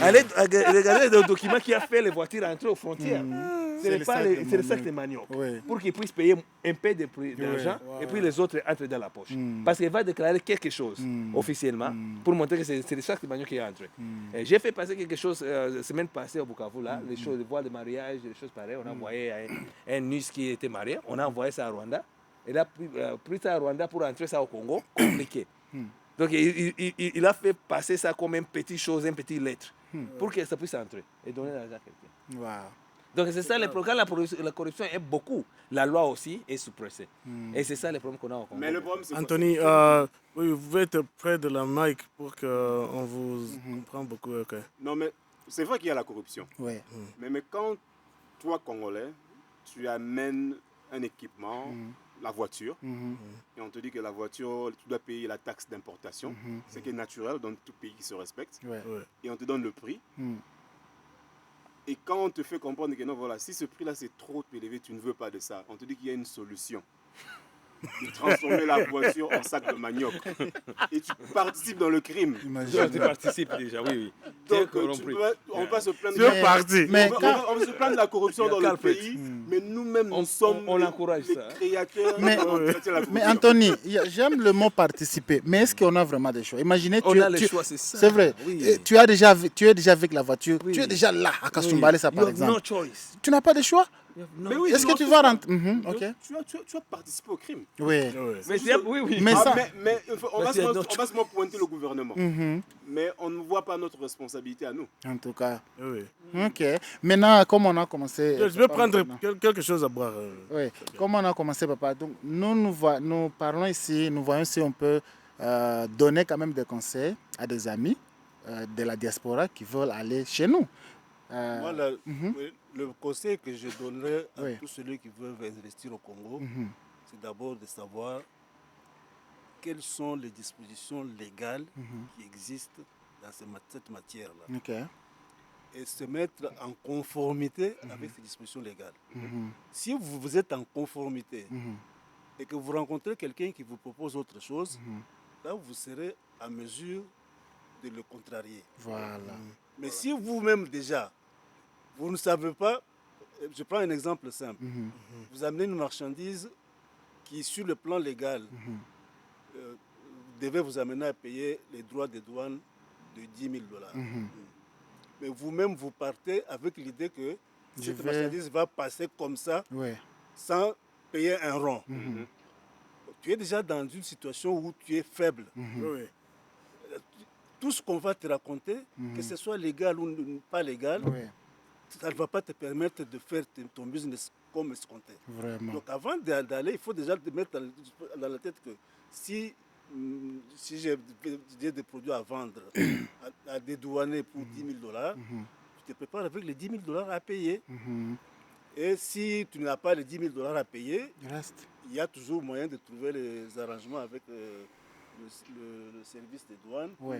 allez regarder les documents qui a fait les voitures entrer aux frontières. C'est le sac de manioc. Pour qu'ils puissent payer un peu d'argent et puis les autres entrent dans la poche. Parce qu'il va déclarer quelque chose officiellement pour montrer que c'est le sac de manioc qui est entré. J'ai fait passer quelque chose la semaine passée au Bukavu, là, les choses, les voiles de mariage, des choses pareilles. On a envoyé un NUS qui était marié, on a envoyé ça à Rwanda. Et là, pris ça à Rwanda pour entrer ça au Congo, compliqué. Donc il a fait passer ça comme une petite chose, une petite lettre, pour que ça puisse entrer et donner l'argent à quelqu'un. Wow. Donc c'est ça le problème, la corruption est beaucoup, la loi aussi est suppressée. Et c'est ça le problème qu'on a au Congo. Mais le problème, c'est Anthony, oui, vous pouvez être près de la mic pour qu'on vous comprenne beaucoup. Okay. Non, mais c'est vrai qu'il y a la corruption. Ouais. Mais quand toi, Congolais, tu amènes un équipement, la voiture, et on te dit que la voiture, tu dois payer la taxe d'importation, ce qui est naturel dans tout pays qui se respecte, et on te donne le prix. Et quand on te fait comprendre que non, voilà, si ce prix-là c'est trop élevé, tu ne veux pas de ça, on te dit qu'il y a une solution. De transformer la voiture en sac de manioc. Et tu participes dans le crime. Tu participes déjà, oui. Donc, on va se plaindre on va se plaindre de la corruption dans le pays, mais nous-mêmes, nous sommes les créateurs. Mais Anthony, j'aime le mot participer, mais est-ce qu'on a vraiment des choix? Imaginez, on a les choix, c'est ça. C'est vrai. Oui. Tu es déjà avec la voiture, tu es déjà là à Kasumbalé, ça par exemple. No choice. Tu n'as pas de choix? Mais oui, est-ce que tu vas rentrer? Tu as participé au crime. Oui. Mais on va se pointer le gouvernement. Mais on ne voit pas notre responsabilité à nous. En tout cas. Oui. Ok. Maintenant, comme on a commencé... Je vais prendre quelque chose à boire. Oui. Comme on a commencé, papa, donc nous parlons ici, nous voyons si on peut donner quand même des conseils à des amis de la diaspora qui veulent aller chez nous. Voilà. Le conseil que je donnerais à tous ceux qui veulent investir au Congo, c'est d'abord de savoir quelles sont les dispositions légales qui existent dans cette matière-là. Okay. Et se mettre en conformité avec ces dispositions légales. Si vous êtes en conformité et que vous rencontrez quelqu'un qui vous propose autre chose, là vous serez à mesure de le contrarier. Voilà. Mais si vous-même déjà, vous ne savez pas, je prends un exemple simple. Vous amenez une marchandise qui, sur le plan légal, devait vous amener à payer les droits de douane de $10,000. Mais vous-même, vous partez avec l'idée que cette marchandise va passer comme ça, sans payer un rond. Tu es déjà dans une situation où tu es faible. Oui. Tout ce qu'on va te raconter, que ce soit légal ou pas légal, ça ne va pas te permettre de faire ton business comme escompté. Vraiment. Donc avant d'aller, il faut déjà te mettre dans la tête que si j'ai des produits à vendre, à dédouaner pour $10,000, tu te prépares avec les $10,000 à payer. Et si tu n'as pas les $10,000 à payer, il y a toujours moyen de trouver les arrangements avec le service des douanes pour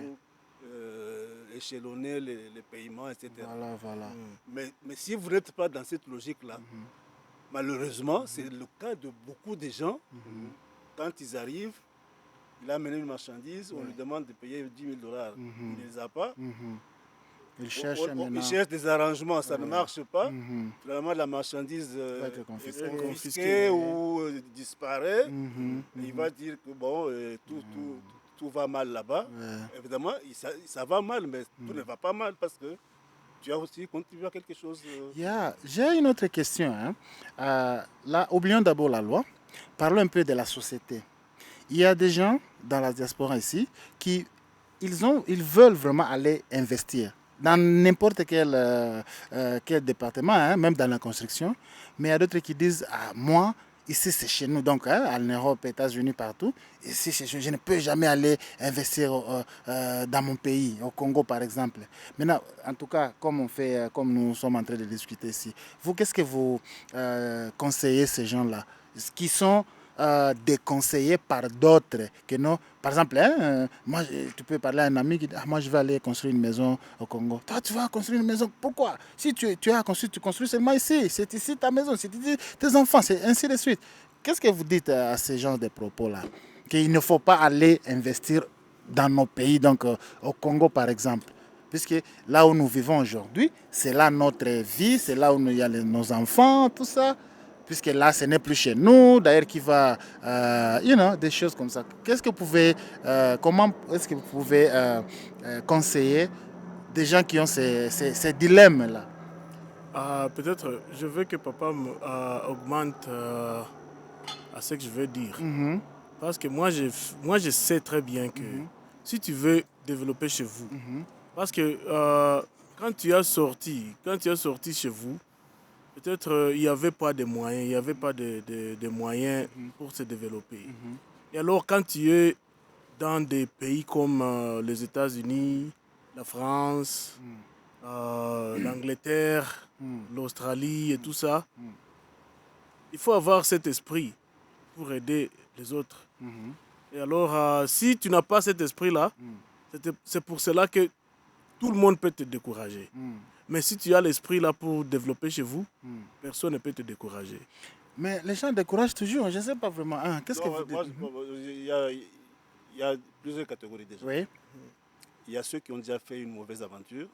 échelonner les paiements, etc. Voilà. Mais si vous n'êtes pas dans cette logique-là, malheureusement, c'est le cas de beaucoup de gens. Quand ils arrivent, il a amené une marchandise, on lui demande de payer $10,000. Il ne les a pas. Ils cherchent des arrangements, ça ne marche pas. Finalement, la marchandise est confisquée ou disparaît. Il va dire que bon, tout va mal là-bas. Évidemment, ça va mal, mais tout ne va pas mal parce que tu as aussi contribué à quelque chose. J'ai une autre question. Là, oublions d'abord la loi. Parlons un peu de la société. Il y a des gens dans la diaspora ici qui ils veulent vraiment aller investir dans n'importe quel département, même dans la construction. Mais il y a d'autres qui disent, moi, ici c'est chez nous, donc en Europe, États-Unis, partout. Ici, je ne peux jamais aller investir dans mon pays, au Congo par exemple. Maintenant, en tout cas, comme nous sommes en train de discuter ici, vous, qu'est-ce que vous conseillez ces gens-là qui sont déconseillés par d'autres que non. Par exemple, moi, tu peux parler à un ami qui dit moi je vais aller construire une maison au Congo. Toi, tu vas construire une maison. Pourquoi? Si tu as construit, tu construis seulement ici. C'est ici ta maison, c'est ici tes enfants, c'est ainsi de suite. Qu'est-ce que vous dites à ces genres de propos-là? Qu'il ne faut pas aller investir dans nos pays, donc au Congo par exemple. Puisque là où nous vivons aujourd'hui, c'est là notre vie, c'est là où il y a nos enfants, tout ça. Puisque là, ce n'est plus chez nous, d'ailleurs, qui va, des choses comme ça. Qu'est-ce que vous pouvez, comment est-ce que vous pouvez conseiller des gens qui ont ces dilemmes-là? Peut-être, je veux que papa augmente à ce que je veux dire. Parce que moi, je sais très bien que si tu veux développer chez vous, parce que quand tu as sorti chez vous, peut-être il n'y avait pas de moyens, il n'y avait pas de moyens pour se développer. Et alors, quand tu es dans des pays comme les États-Unis, la France, l'Angleterre, l'Australie et tout ça, il faut avoir cet esprit pour aider les autres. Et alors, si tu n'as pas cet esprit-là, c'est pour cela que tout le monde peut te décourager. Mais si tu as l'esprit là pour développer chez vous, personne ne peut te décourager. Mais les gens découragent toujours, je ne sais pas vraiment. Qu'est-ce que vous dites? Il y a plusieurs catégories déjà. Oui. Il y a ceux qui ont déjà fait une mauvaise aventure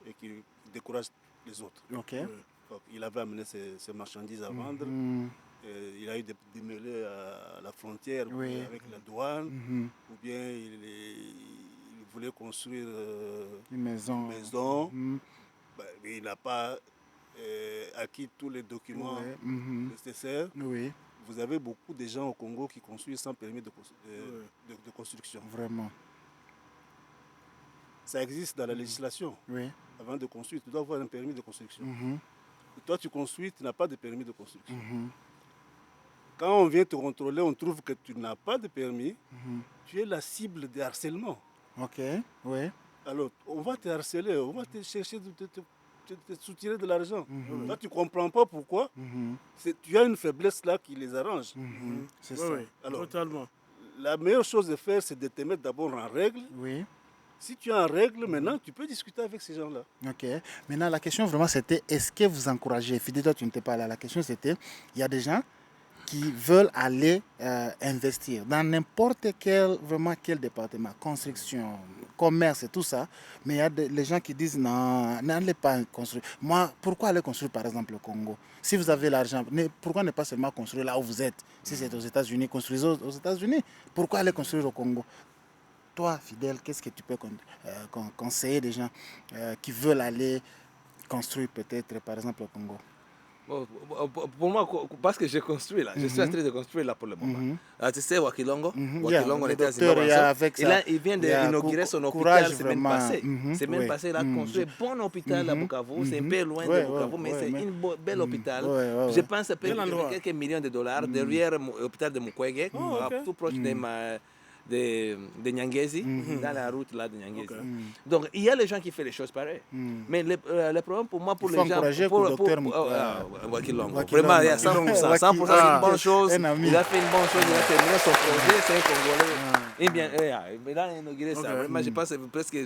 et qui découragent les autres. Okay. Donc, il avait amené ses marchandises à vendre. Il a eu des mêlées à la frontière avec la douane. Ou bien il voulait construire une maison. Il n'a pas acquis tous les documents nécessaires. Oui. Vous avez beaucoup de gens au Congo qui construisent sans permis de construction. Vraiment. Ça existe dans la législation. Oui. Avant de construire, tu dois avoir un permis de construction. Et toi, tu construis, tu n'as pas de permis de construction. Quand on vient te contrôler, on trouve que tu n'as pas de permis, tu es la cible de harcèlement. Ok, oui. Alors, on va te harceler, on va te chercher de te soutirer de l'argent. Toi, tu ne comprends pas pourquoi. Tu as une faiblesse là qui les arrange. C'est ça. Oui, alors, totalement. La meilleure chose à faire, c'est de te mettre d'abord en règle. Oui. Si tu es en règle, maintenant, tu peux discuter avec ces gens-là. Ok. Maintenant, la question vraiment, c'était, est-ce que vous encouragez, Fidé, toi, tu n'étais pas là, la question, c'était, il y a des gens qui veulent aller investir dans n'importe quel département, construction, commerce et tout ça. Mais il y a les gens qui disent non, n'allez pas construire. Moi, pourquoi aller construire par exemple le Congo? Si vous avez l'argent, pourquoi ne pas seulement construire là où vous êtes? Si c'est aux États-Unis, construisez aux États-Unis. Pourquoi aller construire au Congo? Toi, Fidèle, qu'est-ce que tu peux conseiller des gens qui veulent aller construire peut-être par exemple au Congo? Bon, pour moi, parce que j'ai construit là, je suis en train de construire là pour le moment. Tu sais, Wakilongo, Wakilongo, on était à Zimbabwe. Il vient d'inaugurer son hôpital semaine passée. Semaine passée, il a construit un bon hôpital à Bukavu. C'est un peu loin de Bukavu, mais c'est un bel hôpital. Je pense que quelques millions de dollars derrière l'hôpital de Mukwege, tout proche de Nyangezi, dans la route là de Nyangezi. Donc il y a les gens qui font les choses pareilles. Mais le problème pour moi, pour les gens, pour Wakilongo, vraiment, il y a 100%, 100% c'est une bonne chose. Il a fait une bonne chose, il a terminé son projet, c'est un Congolais. Et bien, il a inauguré ça. Vraiment, je pense que c'est presque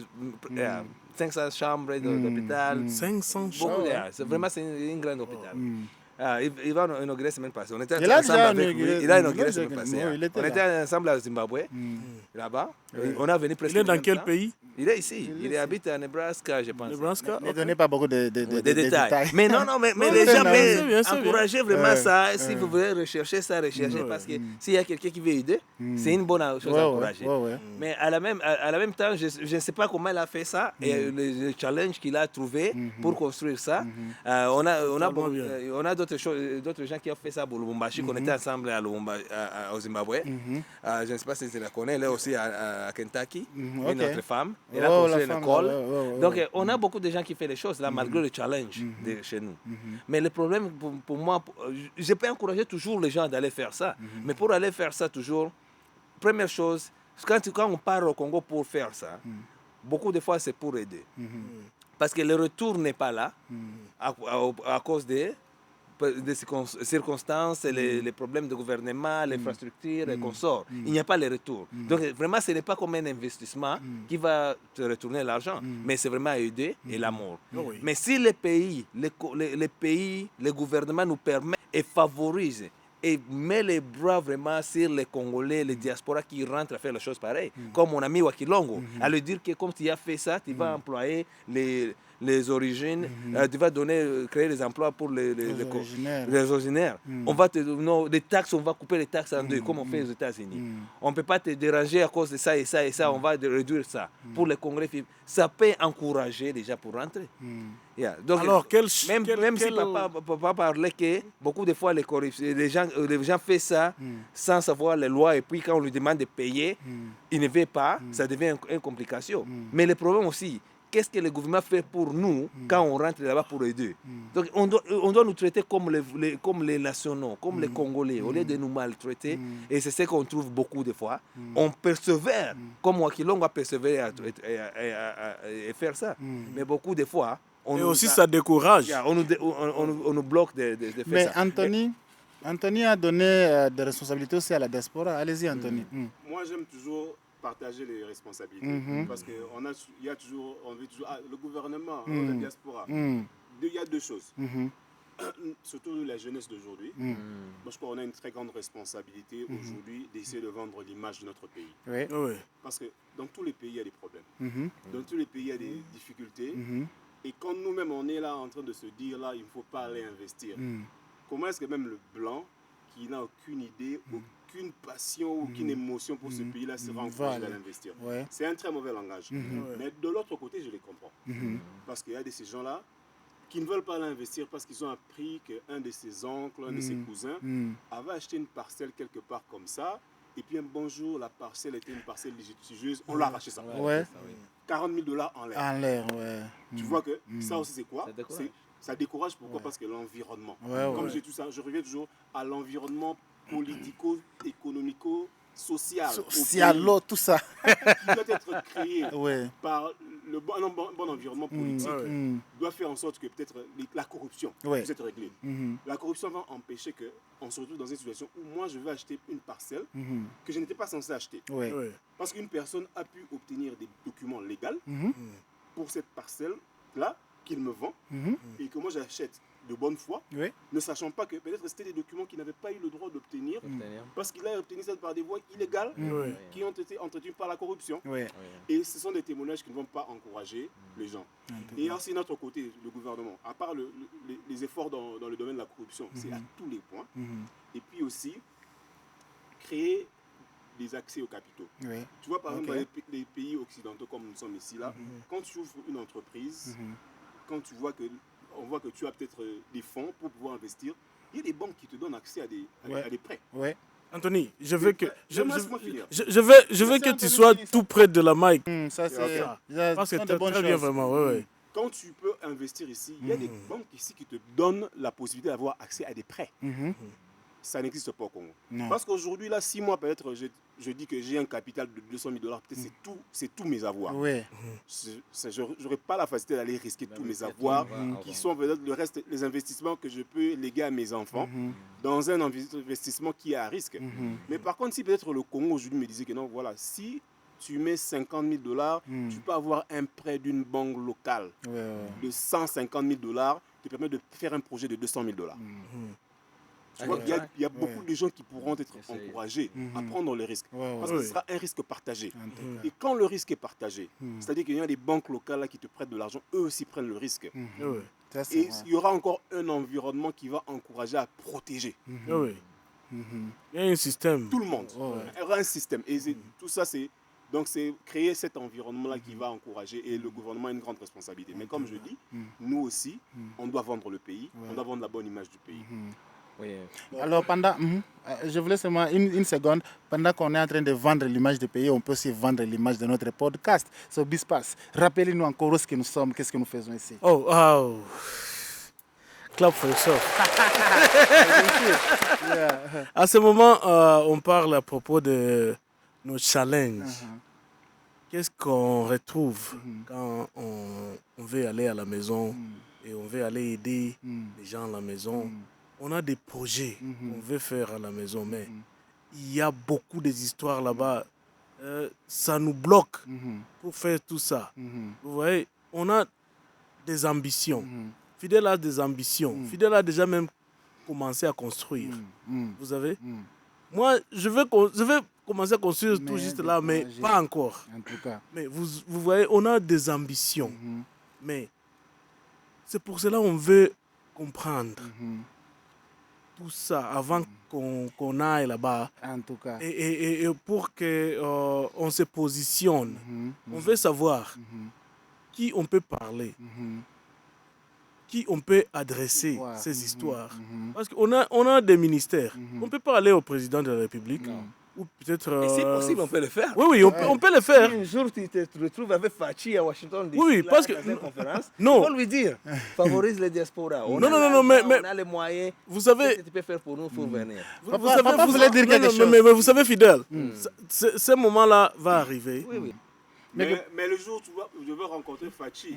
500 chambres d'hôpital. 500 chambres. C'est vraiment un grand hôpital. Il va inaugurer la semaine passée. On était Il a ensemble avec lui. Il a inauguré la déjà semaine passée. inauguré, il était On là. était ensemble à Zimbabwe, là-bas. On a venu presque. Il est en dans même quel temps. pays? Il est ici. Il habite à Nebraska, je pense. Nebraska? Ne donnez pas beaucoup de détails. Mais non, mais Non, les c'est gens, bien, c'est bien. encouragez vraiment ça. Si vous voulez rechercher ça, recherchez. Parce que s'il y a quelqu'un qui veut aider, c'est une bonne chose à encourager. Mais à la même temps, je ne sais pas comment il a fait ça et le challenge qu'il a trouvé pour construire ça. On a d'autres gens qui ont fait ça pour Lubumbashi, qu'on était ensemble au Zimbabwe. Je ne sais pas si tu la connais, elle est aussi à Kentucky, une autre femme. Elle a construit une école. Donc on a beaucoup de gens qui font les choses là, malgré le challenge de chez nous. Mais le problème pour moi, je peux encourager toujours les gens d'aller faire ça. Mais pour aller faire ça toujours, première chose, quand on part au Congo pour faire ça, beaucoup de fois c'est pour aider. Parce que le retour n'est pas là à cause des circonstances, les problèmes de gouvernement, l'infrastructure et consorts. Il n'y a pas le retour. Donc vraiment, ce n'est pas comme un investissement qui va te retourner l'argent, mais c'est vraiment aider et l'amour. Mais si les pays, les gouvernements nous permettent et favorisent et met les bras vraiment sur les Congolais, les diasporas qui rentrent à faire les choses pareilles, comme mon ami Wakilongo, à lui dire que comme tu as fait ça, tu vas employer les origines, tu vas créer des emplois pour les originaires. On va les taxes, on va couper les taxes en deux, comme on fait aux États-Unis. On ne peut pas te déranger à cause de ça et ça et ça, on va réduire ça. Pour les Congolais, ça peut encourager déjà pour rentrer. Donc, alors, même si papa parlait que beaucoup de fois les gens font ça sans savoir les lois et puis quand on lui demande de payer, il ne veut pas, ça devient une complication. Mais le problème aussi, qu'est-ce que le gouvernement fait pour nous quand on rentre là-bas pour aider? Donc on doit nous traiter comme les nationaux, comme les Congolais, au lieu de nous maltraiter. Et c'est ce qu'on trouve beaucoup de fois. On persévère, comme Wakilongo a persévéré à faire ça. Mais beaucoup de fois, et aussi ça décourage. On nous bloque de faire mais ça. Anthony a donné des responsabilités aussi à la diaspora. Allez-y, Anthony. Moi, j'aime toujours partager les responsabilités parce qu'on il y a toujours, on veut toujours, le gouvernement, la diaspora. Il y a deux choses. Surtout la jeunesse d'aujourd'hui. Moi, je crois qu'on a une très grande responsabilité aujourd'hui d'essayer de vendre l'image de notre pays. Oui. Parce que dans tous les pays, il y a des problèmes. Dans tous les pays, il y a des difficultés. Et quand nous-mêmes, on est là en train de se dire, là, il ne faut pas aller investir. Comment est-ce que même le blanc, qui n'a aucune idée, aucune passion, aucune émotion pour ce pays-là, sera encouragé d'aller investir? C'est un très mauvais langage. Mais de l'autre côté, je les comprends. Parce qu'il y a de ces gens-là qui ne veulent pas aller investir parce qu'ils ont appris qu'un de ses oncles, un de ses cousins avait acheté une parcelle quelque part comme ça. Et puis un bon jour, la parcelle était une parcelle litigieuse, on l'a arraché ça. 40 000 $ en l'air. En l'air, Tu vois que ça aussi, c'est quoi? Ça décourage. Pourquoi? Parce que l'environnement. Comme j'ai tout ça, je reviens toujours à l'environnement politico-économico social, tout ça qui doit être créé par le bon environnement politique, doit faire en sorte que peut-être la corruption puisse être réglée. La corruption va empêcher qu'on se retrouve dans une situation où moi je veux acheter une parcelle que je n'étais pas censé acheter. Parce qu'une personne a pu obtenir des documents légaux pour cette parcelle-là qu'il me vend et que moi j'achète de bonne foi, Oui. ne sachant pas que peut-être c'était des documents qu'il n'avait pas eu le droit d'obtenir, parce qu'il a obtenu ça par des voies illégales Oui. qui ont été entretenues par la corruption. Oui. Et ce sont des témoignages qui ne vont pas encourager les gens. Et il y a aussi notre côté, le gouvernement, à part les efforts dans le domaine de la corruption, c'est à tous les points. Et puis aussi, créer des accès aux capitaux. Oui. Tu vois, par exemple, Ok. dans les pays occidentaux comme nous sommes ici, là, quand tu ouvres une entreprise, quand tu vois que, on voit que tu as peut-être des fonds pour pouvoir investir, il y a des banques qui te donnent accès à des prêts. Oui. Anthony, je veux que Laisse-moi finir. je veux que un tu peu sois de tout près de la mic. Ça, c'est. Ça. ça, Parce que ce sont c'est de bonnes très bien choses. vraiment. Ouais. Quand tu peux investir ici, il y a des banques ici qui te donnent la possibilité d'avoir accès à des prêts. Ça n'existe pas au Congo. Non. Parce qu'aujourd'hui, là, 6 mois, peut-être, je dis que j'ai un capital de 200 000 $, peut-être c'est tous mes avoirs. Oui. Je n'aurais pas la facilité d'aller risquer tous mes avoirs, qui sont peut-être le reste, les investissements que je peux léguer à mes enfants, dans un investissement qui est à risque. Mais par contre, si peut-être le Congo aujourd'hui me disait que non, voilà, si tu mets 50 000 $, tu peux avoir un prêt d'une banque locale de 150 000 $, qui te permet de faire un projet de 200 000 $. Tu vois, il y a beaucoup de gens qui pourront être encouragés à prendre le risque. Parce que ce sera un risque partagé. Et quand le risque est partagé, c'est-à-dire qu'il y a des banques locales là, qui te prêtent de l'argent, eux aussi prennent le risque. Ça, c'est Et vrai. il y aura encore un environnement qui va encourager à protéger Oui. Il y a un système. tout le monde. Il y aura un système. Et tout ça, c'est créer cet environnement-là qui va encourager. Et le gouvernement a une grande responsabilité. Mais comme je dis, nous aussi, on doit vendre le pays, on doit vendre la bonne image du pays. Oui. Alors, je voulais seulement une seconde. Pendant qu'on est en train de vendre l'image du pays, on peut aussi vendre l'image de notre podcast. So, Bispace, rappelez-nous encore ce que nous sommes, qu'est-ce que nous faisons ici. Oh, wow. Clap for yourself. À ce moment, on parle à propos de nos challenges. Qu'est-ce qu'on retrouve quand on veut aller à la maison et on veut aller aider les gens à la maison? On a des projets qu'on veut faire à la maison, mais il y a beaucoup d'histoires là-bas. Ça nous bloque pour faire tout ça. Vous voyez, on a des ambitions. Fidèle a des ambitions. Fidèle a déjà même commencé à construire. Vous savez? Moi, je veux commencer à construire tout juste là, mais pas encore. En tout cas. Mais vous voyez, on a des ambitions. Mais c'est pour cela qu'on veut comprendre tout ça avant qu'on aille là-bas. En tout cas. Et pour qu'on se positionne, on veut savoir qui on peut parler, qui on peut adresser ces histoires. Parce qu'on a des ministères. On ne peut pas aller au président de la République. Ou peut-être. Et c'est possible, on peut le faire. Oui, on peut le faire. Si un jour tu te retrouves avec Fachi à Washington DC, Oui, parce que. dans une conférence, Non. il faut lui dire, favorise les diasporas. On Non, a non, l'argent, mais- on a les moyens. Vous savez. Qu'est-ce que tu peux faire pour nous pour venir? Papa voulait dire quelque chose. Mais vous savez, Fidèle, ce moment-là va arriver. Oui. Mais le jour où je veux rencontrer Fachi,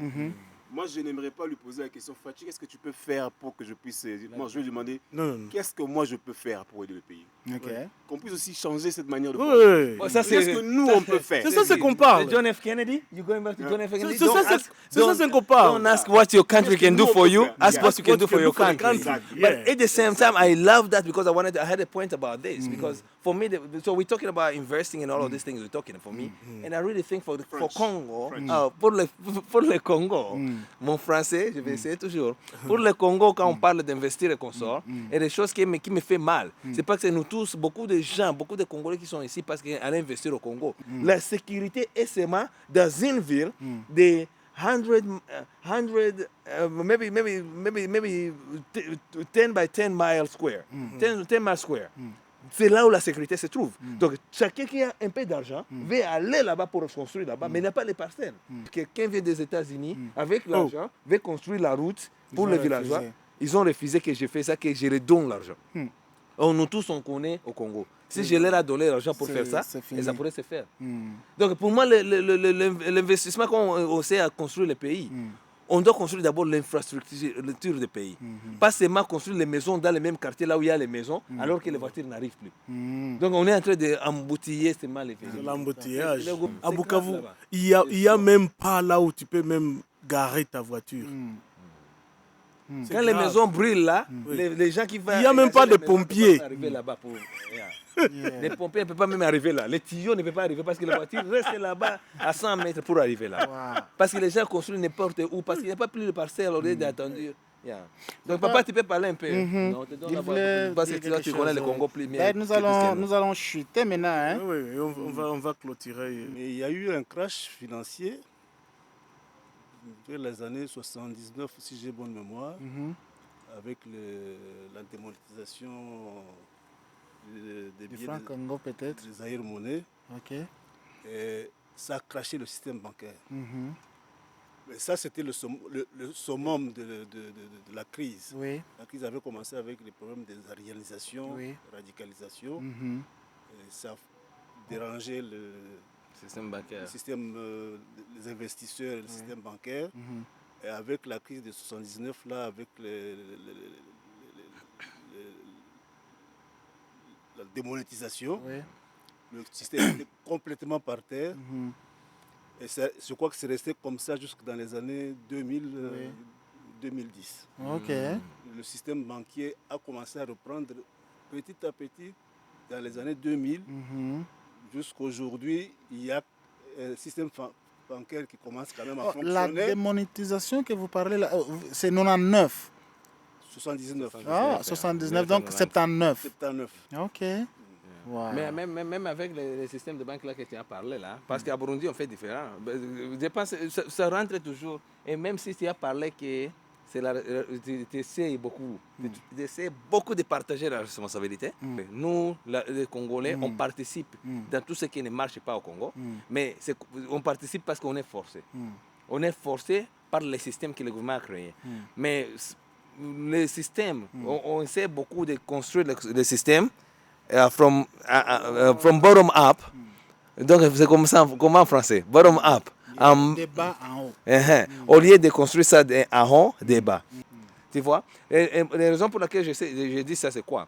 moi, je n'aimerais pas lui poser la question, Fachi, qu'est-ce que tu peux faire pour que je puisse... Moi, je vais lui demander, Non. qu'est-ce que moi je peux faire pour aider le pays? Ok. Qu'on puisse aussi changer cette manière de Oui, penser. oui. Oh, ça, Qu'est-ce que nous, on peut faire? C'est ça, c'est qu'on parle. John F. Kennedy? You going back to John F. Kennedy? C'est ça, c'est qu'on parle. Don't ask what your country can do for you. Ask what you can do for your the country. Exactly. But at the same time, I love that because I had a point about this. Because for me, so we're talking about investing in all of these things we're talking for me. And I really think for Congo, pour le Congo, mon français, je vais essayer toujours. Pour le Congo, quand on parle d'investir et qu'on sort, il y a des choses qui me fait mal. C'est pas que c'est nous tous, beaucoup de gens, beaucoup de Congolais qui sont ici parce qu'ils allaient investir au Congo. La sécurité est seulement dans une ville de 100, maybe 10 by 10 miles square. 10 miles square. C'est là où la sécurité se trouve. Donc, chacun qui a un peu d'argent veut aller là-bas pour construire là-bas, mais il n'a pas les parcelles. Quelqu'un vient des États-Unis avec l'argent, veut construire la route pour les villageois. Ils ont refusé que je fasse ça, que je leur donne l'argent. Nous tous, on connaît au Congo. Si je leur ai donné l'argent pour faire ça, et ça pourrait se faire. Donc, pour moi, l'investissement qu'on sait à construire le pays, on doit construire d'abord l'infrastructure du pays. Pas seulement construire les maisons dans les mêmes quartiers là où il y a les maisons, alors que les voitures n'arrivent plus. Donc on est en train d'embouteiller seulement les pays. L'embouteillage. À Bukavu, il y a même pas là où tu peux même garer ta voiture. C'est Quand les grave. maisons brûlent là, Oui. les gens qui vont... Il y a même pas de pompiers. Arriver là-bas pour... Les pompiers ne peuvent pas même arriver là. Les tuyaux ne peuvent pas arriver parce que les voitures restent là-bas à 100 mètres pour arriver là. Wow. Parce que les gens construisent n'importe où, parce qu'il n'y a pas plus de parcelles au lieu d'attendre. Donc papa, tu peux parler un peu. Non, on te donne Il la voulait voix, parce que dire toi, quelque tu connais le chose, Congo plus bien. Ben, nous allons chuter maintenant. Hein. Oui, oui, on va clôturer. Mais il y a eu un crash financier vers les années 79, si j'ai bonne mémoire, avec la démonétisation des Du billets franc Congo peut-être. des Zaïre monnaie. Ok. Et ça a crashé le système bancaire. Mhm. Mais ça, c'était le summum de la crise. Oui. La crise avait commencé avec les problèmes des arianisation, Oui. radicalisation. Mhm. Et ça a dérangé le Système bancaire. système, les investisseurs, le système bancaire. Mhm. Et avec la crise de 79, là, avec la démonétisation, Oui. le système était complètement par terre. Mhm. Et je crois que c'est resté comme ça jusque dans les années 2000, 2010. Ok. Le système banquier a commencé à reprendre petit à petit dans les années 2000. Mhm. Jusqu'aujourd'hui, il y a un système bancaire qui commence quand même à La fonctionner. démonétisation que vous parlez là, c'est 99. 79. Ah, 79, donc 79. 79. Ok. Wow. Mais même avec les systèmes de banque là que tu as parlé là, parce qu'à Burundi on fait différent. Je pense que ça rentre toujours. Et même si tu as parlé que tu essaies beaucoup, tu essaies beaucoup de partager la responsabilité. Nous, les Congolais, on participe dans tout ce qui ne marche pas au Congo, mais on participe parce qu'on est forcé. On est forcé par les systèmes que le gouvernement a créés. Mais les systèmes, on essaie beaucoup de construire le système from bottom up. Donc c'est comme ça, comment en français? Bottom up. Des bas en haut. Au lieu de construire ça en haut, des bas. Tu vois? Et la raison pour laquelle je dis ça, c'est quoi?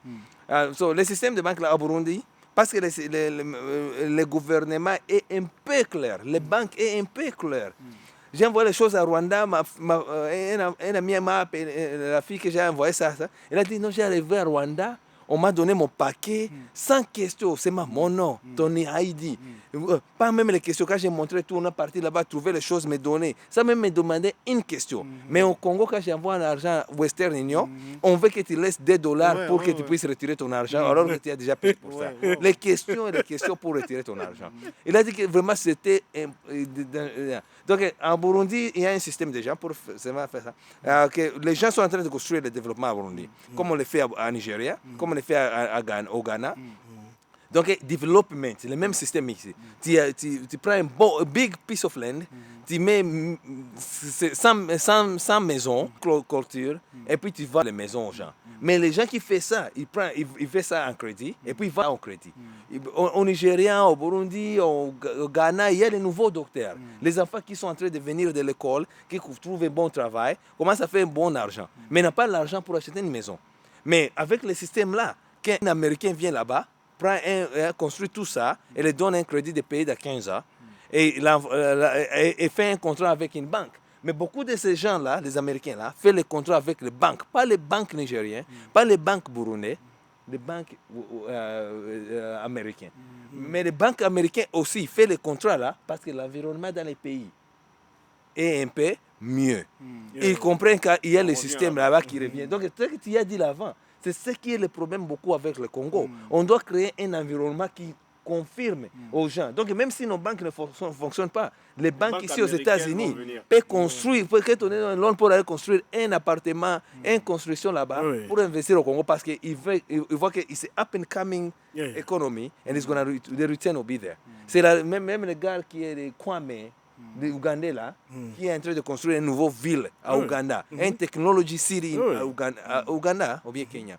Le système de banque là au Burundi, parce que le gouvernement est un peu clair, les banques est un peu clair. J'ai envoyé les choses à Rwanda, un ami m'a appelé, la fille que j'ai envoyé ça, elle a dit non, j'ai arrivé à Rwanda, on m'a donné mon paquet sans question, c'est mon nom, ton ID. Pas même les questions, quand j'ai montré tout, on a parti là-bas, trouver les choses, me donner. Ça même me demandait une question. Mais au Congo, quand j'envoie un argent Western Union, on veut que tu laisses $2 pour que tu puisses retirer ton argent, alors que tu as déjà payé pour ça. Les questions et les questions pour retirer ton argent. Il a dit que vraiment c'était... Donc en Burundi, il y a un système déjà pour faire ça. Que les gens sont en train de construire le développement à Burundi, comme on le fait à Nigeria, comme on le fait au Ghana. Donc, development, c'est le même système ici. Tu prends un big piece of land, tu mets 100 maisons, clôture, et puis tu vends les maisons aux gens. Mais les gens qui font ça, ils font ça en crédit, et puis ils vendent en crédit. Au Nigeria, au Burundi, au Ghana, il y a les nouveaux docteurs. Les enfants qui sont en train de venir de l'école, qui trouvent un bon travail, commencent à faire un bon argent. Mais n'ont pas l'argent pour acheter une maison. Mais avec le système-là, quand un Américain vient là-bas, construit tout ça et lui donne un crédit de payer de 15 ans et fait un contrat avec une banque. Mais beaucoup de ces gens-là, les Américains-là, font les contrats avec les banques, pas les banques nigériennes, pas les banques burundaises, les banques américaines. Mais les banques américaines aussi font les contrats là parce que l'environnement dans les pays est un peu mieux. Ils comprennent qu'il y a le système là-bas qui revient. Donc, ce que tu as dit là-avant, c'est ce qui est le problème beaucoup avec le Congo. On doit créer un environnement qui confirme aux gens. Donc même si nos banques ne fonctionnent pas, les banques ici aux États-Unis peuvent construire, peuvent donner un loan pour aller construire un appartement, une construction là-bas pour investir au Congo parce qu'ils voient que c'est up and coming economy and it's gonna, the return will be there. C'est même le gars qui est de Kwame, de Ouganda là, qui est en train de construire une nouvelle ville à Ouganda, une technology city à Ouganda, ou bien Kenya.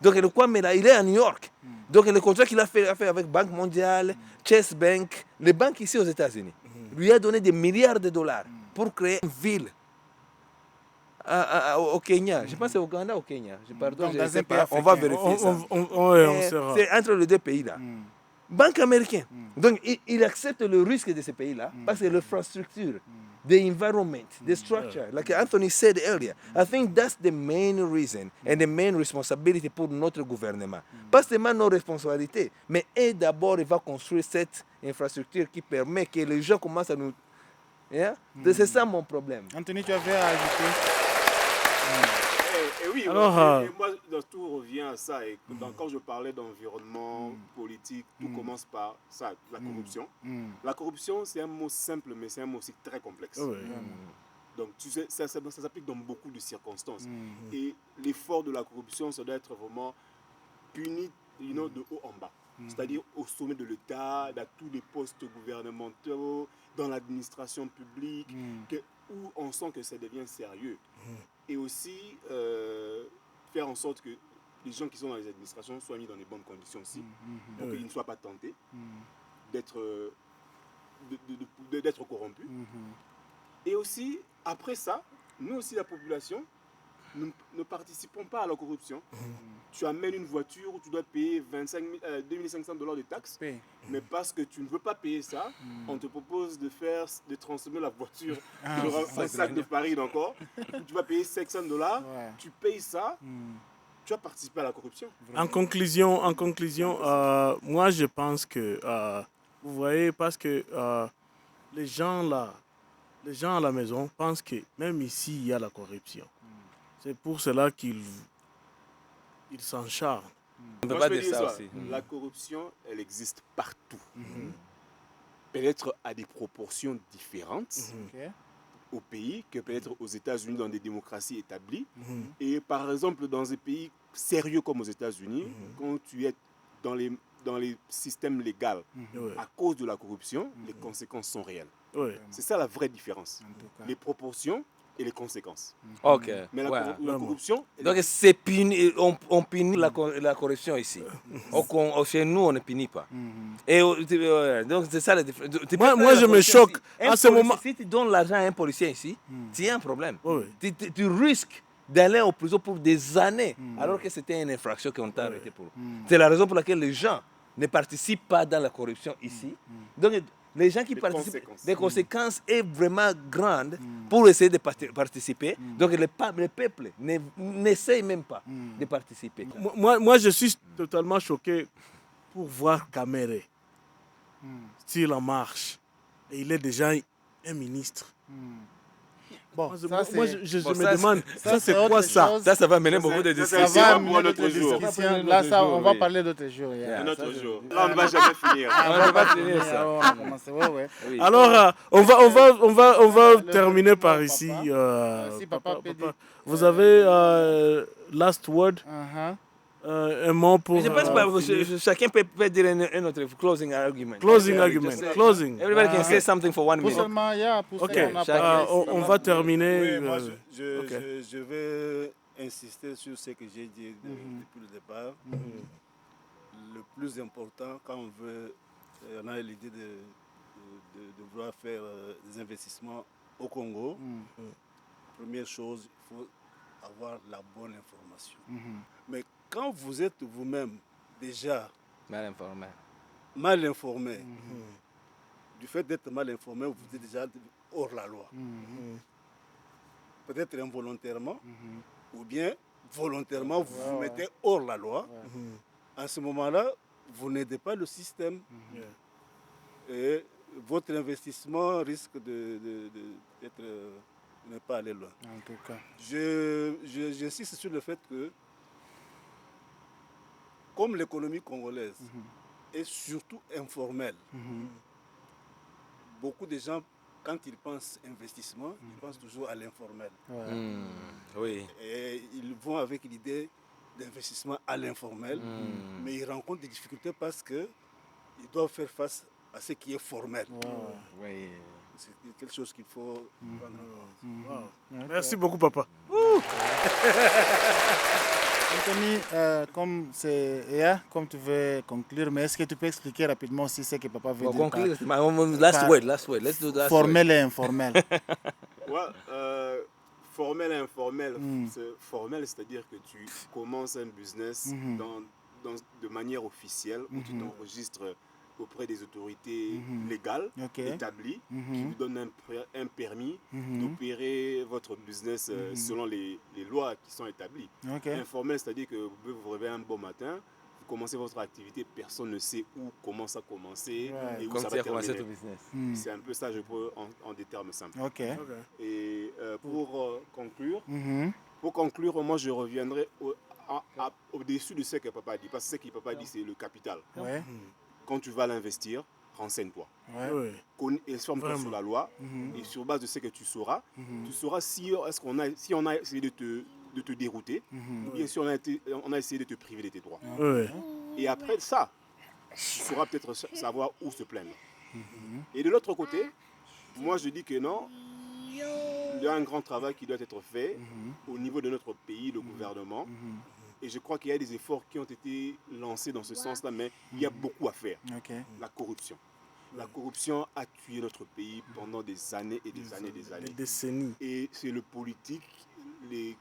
Donc le Kwame là, il est à New York. Donc le contrat qu'il a fait avec Banque mondiale, Chase Bank, les banques ici aux États-Unis, lui a donné des milliards de dollars pour créer une ville au Kenya. Je pense que c'est au Ouganda ou au Kenya. Pardon, je ne sais pas. On va vérifier ça. On C'est entre les deux pays là. Banque américaine. Donc, il accepte le risque de ces pays-là parce que l'infrastructure, the environment, the structure, like Anthony said earlier, I think that's the main reason and the main responsibility pour notre gouvernement. Pas seulement nos responsabilités, mais d'abord, il va construire cette infrastructure qui permet que les gens commencent à nous... Yeah? C'est ça mon problème. Anthony, tu avais à ajouter? Et oui, Alors, et moi, tout revient à ça. Et quand je parlais d'environnement politique, tout commence par ça, la corruption. La corruption, c'est un mot simple, mais c'est un mot aussi très complexe. Donc, tu sais, ça s'applique dans beaucoup de circonstances. Et l'effort de la corruption, ça doit être vraiment puni de haut en bas. C'est-à-dire au sommet de l'État, dans tous les postes gouvernementaux, dans l'administration publique, où on sent que ça devient sérieux. Et aussi faire en sorte que les gens qui sont dans les administrations soient mis dans les bonnes conditions aussi, pour qu'ils ne soient pas tentés d'être corrompus. Et aussi, après ça, nous aussi, la population, nous ne participons pas à la corruption. Tu amènes une voiture où tu dois payer 2500 $ de taxes, mais parce que tu ne veux pas payer ça, on te propose de transformer la voiture en sac de farine encore. Tu vas payer 500 $, tu payes ça, tu as participé à la corruption. En conclusion, moi je pense que, vous voyez, parce que les gens à la maison pensent que même ici, il y a la corruption. C'est pour cela qu'ils s'en chargent. On ne peut Moi, pas je peux dire dire ça ça. aussi. La corruption, elle existe partout. Peut-être à des proportions différentes au pays que peut-être aux États-Unis dans des démocraties établies. Et par exemple, dans des pays sérieux comme aux États-Unis, quand tu es dans les systèmes légaux à cause de la corruption, les conséquences sont réelles. C'est ça la vraie différence. Les proportions et les conséquences. Ok. Mais la corruption... Donc, c'est puni, on punit la corruption ici. Chez nous, on ne punit pas. Et, donc, c'est ça la différence. Moi je me choque. À ce moment... Si tu donnes l'argent à un policier ici, tu as un problème. Tu risques d'aller en prison pour des années, alors que c'était une infraction qu'on t'a arrêté pour. C'est la raison pour laquelle les gens ne participent pas dans la corruption ici. Donc, les gens qui participent, les conséquences sont vraiment grandes pour essayer de participer. Donc, le peuple n'essaye même pas de participer. Moi, je suis totalement choqué pour voir Kamere sur la marche. Et il est déjà un ministre. Bon, Moi, je Bon, me ça, demande, ça, c'est c'est quoi autre ça? chose. Ça va mener beaucoup de Ça discussions. va amener pour un autre jour. discussion. Là, ça, on va parler d'autres jours. Un autre jour. Là, on ne va jamais finir. On va pas finir ça. On va commencer. Ouais. Oui. Alors, on va terminer par papa. ici. Si papa peut dire. Vous avez last word, un mot pour... Je pense que chacun peut dire un autre closing argument. Closing argument. Closing. Everybody can say something for 1 Pour minute. seulement, pour Ok, seulement, on a parlé. on va terminer. Oui, moi, Ok. je vais insister sur ce que j'ai dit depuis le départ. Le plus important, quand on a l'idée de vouloir faire des investissements au Congo, première chose, il faut avoir la bonne information. Mais quand vous êtes vous-même déjà Mal informé. du fait d'être mal informé, vous êtes déjà hors la loi. Peut-être involontairement, ou bien volontairement, vous vous mettez hors la loi. À ce moment-là, vous n'aidez pas le système. Et votre investissement risque d'être ne pas aller loin. En tout cas. J'insiste sur le fait que, comme l'économie congolaise est surtout informelle, beaucoup de gens, quand ils pensent investissement, ils pensent toujours à l'informel. Oui. Et ils vont avec l'idée d'investissement à l'informel, mais ils rencontrent des difficultés parce qu'ils doivent faire face à ce qui est formel. Oui. C'est quelque chose qu'il faut prendre en compte. Merci beaucoup, papa. Anthony, comme tu veux conclure, mais est-ce que tu peux expliquer rapidement aussi ce que papa veut Pour dire conclure, last word. Let's do that. formel et informel? Formel et informel. Formel, c'est-à-dire que tu commences un business de manière officielle où tu t'enregistres auprès des autorités légales établies qui vous donnent un permis d'opérer votre business selon les lois qui sont établies. Informel, c'est-à-dire que vous pouvez vous réveiller un bon matin, vous commencez votre activité, personne ne sait comment ça a commencé et où ça va terminer. C'est un peu ça, je peux en des termes simples. Et pour conclure, moi je reviendrai au-dessus de ce que papa dit, parce que ce que papa dit, c'est le capital. Quand tu vas l'investir, renseigne-toi. Informe-toi sur la loi et sur base de ce que tu sauras si on a essayé de te dérouter ou bien si on a essayé de te priver de tes droits. Et après ça, tu sauras peut-être savoir où se plaindre. Et de l'autre côté, moi je dis que non, il y a un grand travail qui doit être fait au niveau de notre pays, le gouvernement. Et je crois qu'il y a des efforts qui ont été lancés dans ce sens-là, mais il y a beaucoup à faire. La corruption. La corruption a tué notre pays pendant des années et des années et des années. Des décennies. Et c'est le politique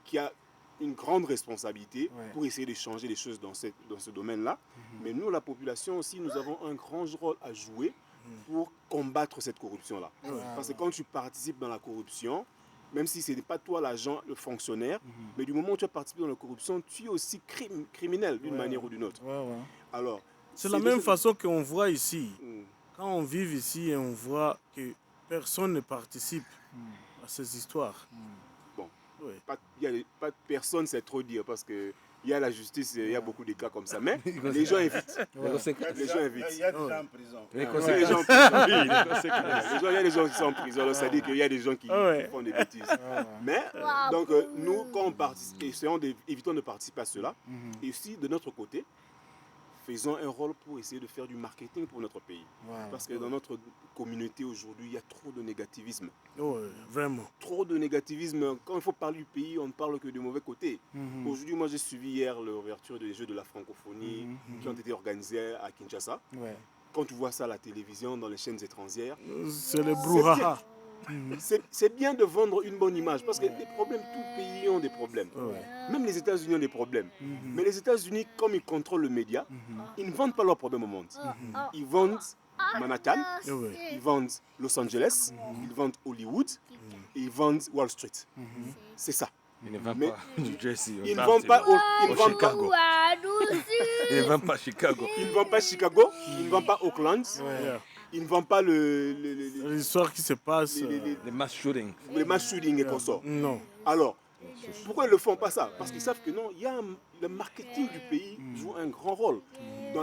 qui a une grande responsabilité pour essayer de changer les choses dans ce domaine-là. Mais nous, la population aussi, nous avons un grand rôle à jouer pour combattre cette corruption-là. Parce que quand tu participes dans la corruption, même si ce n'est pas toi l'agent, le fonctionnaire, mais du moment où tu as participé dans la corruption, tu es aussi criminel d'une manière ou d'une autre. Alors, c'est la même façon qu'on voit ici. Quand on vit ici et on voit que personne ne participe à ces histoires. Bon, personne, c'est trop dire, parce que il y a la justice, il y a beaucoup de cas comme ça, mais les gens évitent. Les gens évitent. Il y a des gens en prison. Il y a des gens qui sont en prison, alors ça dit qu'il y a des gens qui font des bêtises. Mais, donc, nous, quand on participe, évitons de participer à cela. Et aussi, de notre côté, faisons un rôle pour essayer de faire du marketing pour notre pays. Parce que dans notre communauté aujourd'hui, il y a trop de négativisme. Vraiment. Trop de négativisme. Quand il faut parler du pays, on ne parle que du mauvais côté. Aujourd'hui, moi, j'ai suivi hier l'ouverture des Jeux de la francophonie qui ont été organisés à Kinshasa. Quand tu vois ça à la télévision, dans les chaînes étrangères, c'est le brouhaha. C'est bien de vendre une bonne image parce que les problèmes, tout pays ont des problèmes. Même les États-Unis ont des problèmes. Mais les États-Unis, comme ils contrôlent le média, ils ne vendent pas leurs problèmes au monde. Ils vendent Manhattan, ils vendent Los Angeles, ils vendent Hollywood, et ils vendent Wall Street. C'est ça. Ils ne vendent pas New Jersey. Ils ne vendent pas Chicago. Ils ne vendent pas Chicago. Ils ne vendent pas Chicago. Ils ne vendent pas Oakland. Ils ne vendent pas l'histoire qui se passe. Les mass shootings. Les mass shootings et consorts. Non. Alors, pourquoi ils ne le font pas ça? Parce qu'ils savent que non, le marketing du pays joue un grand rôle dans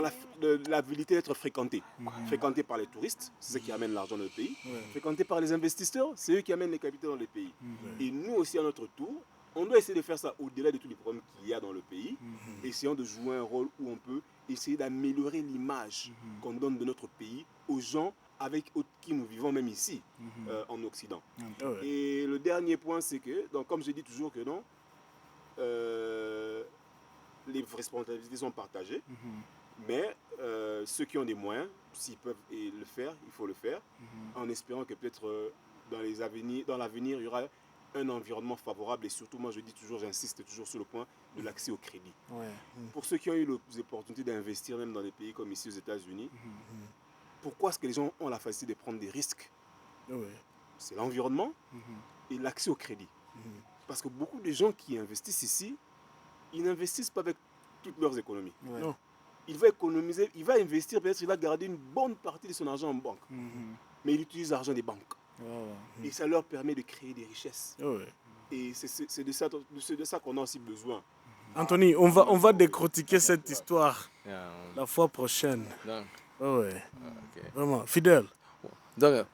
l'habilité d'être fréquenté. Fréquenté par les touristes, c'est ce qui amène l'argent dans le pays. Fréquenté par les investisseurs, c'est eux qui amènent les capitaux dans le pays. Et nous aussi, à notre tour, on doit essayer de faire ça au-delà de tous les problèmes qu'il y a dans le pays. Essayons de jouer un rôle où on peut essayer d'améliorer l'image qu'on donne de notre pays aux gens avec qui nous vivons même ici, en Occident. Et le dernier point, c'est que, donc, comme je dis toujours que non, les responsabilités sont partagées, mais ceux qui ont des moyens, s'ils peuvent le faire, il faut le faire, en espérant que peut-être dans l'avenir, il y aura un environnement favorable et surtout, moi je dis toujours, j'insiste toujours sur le point de l'accès au crédit. Pour ceux qui ont eu l'opportunité d'investir même dans des pays comme ici aux États-Unis, pourquoi est-ce que les gens ont la facilité de prendre des risques? C'est l'environnement et l'accès au crédit. Parce que beaucoup de gens qui investissent ici, ils n'investissent pas avec toutes leurs économies. Il va économiser, il va investir, peut-être il va garder une bonne partie de son argent en banque. Mais il utilise l'argent des banques. Et ça leur permet de créer des richesses. Et c'est de ça qu'on a aussi besoin. Anthony, on va décortiquer cette histoire la fois prochaine. Vraiment, fidèle. Donc,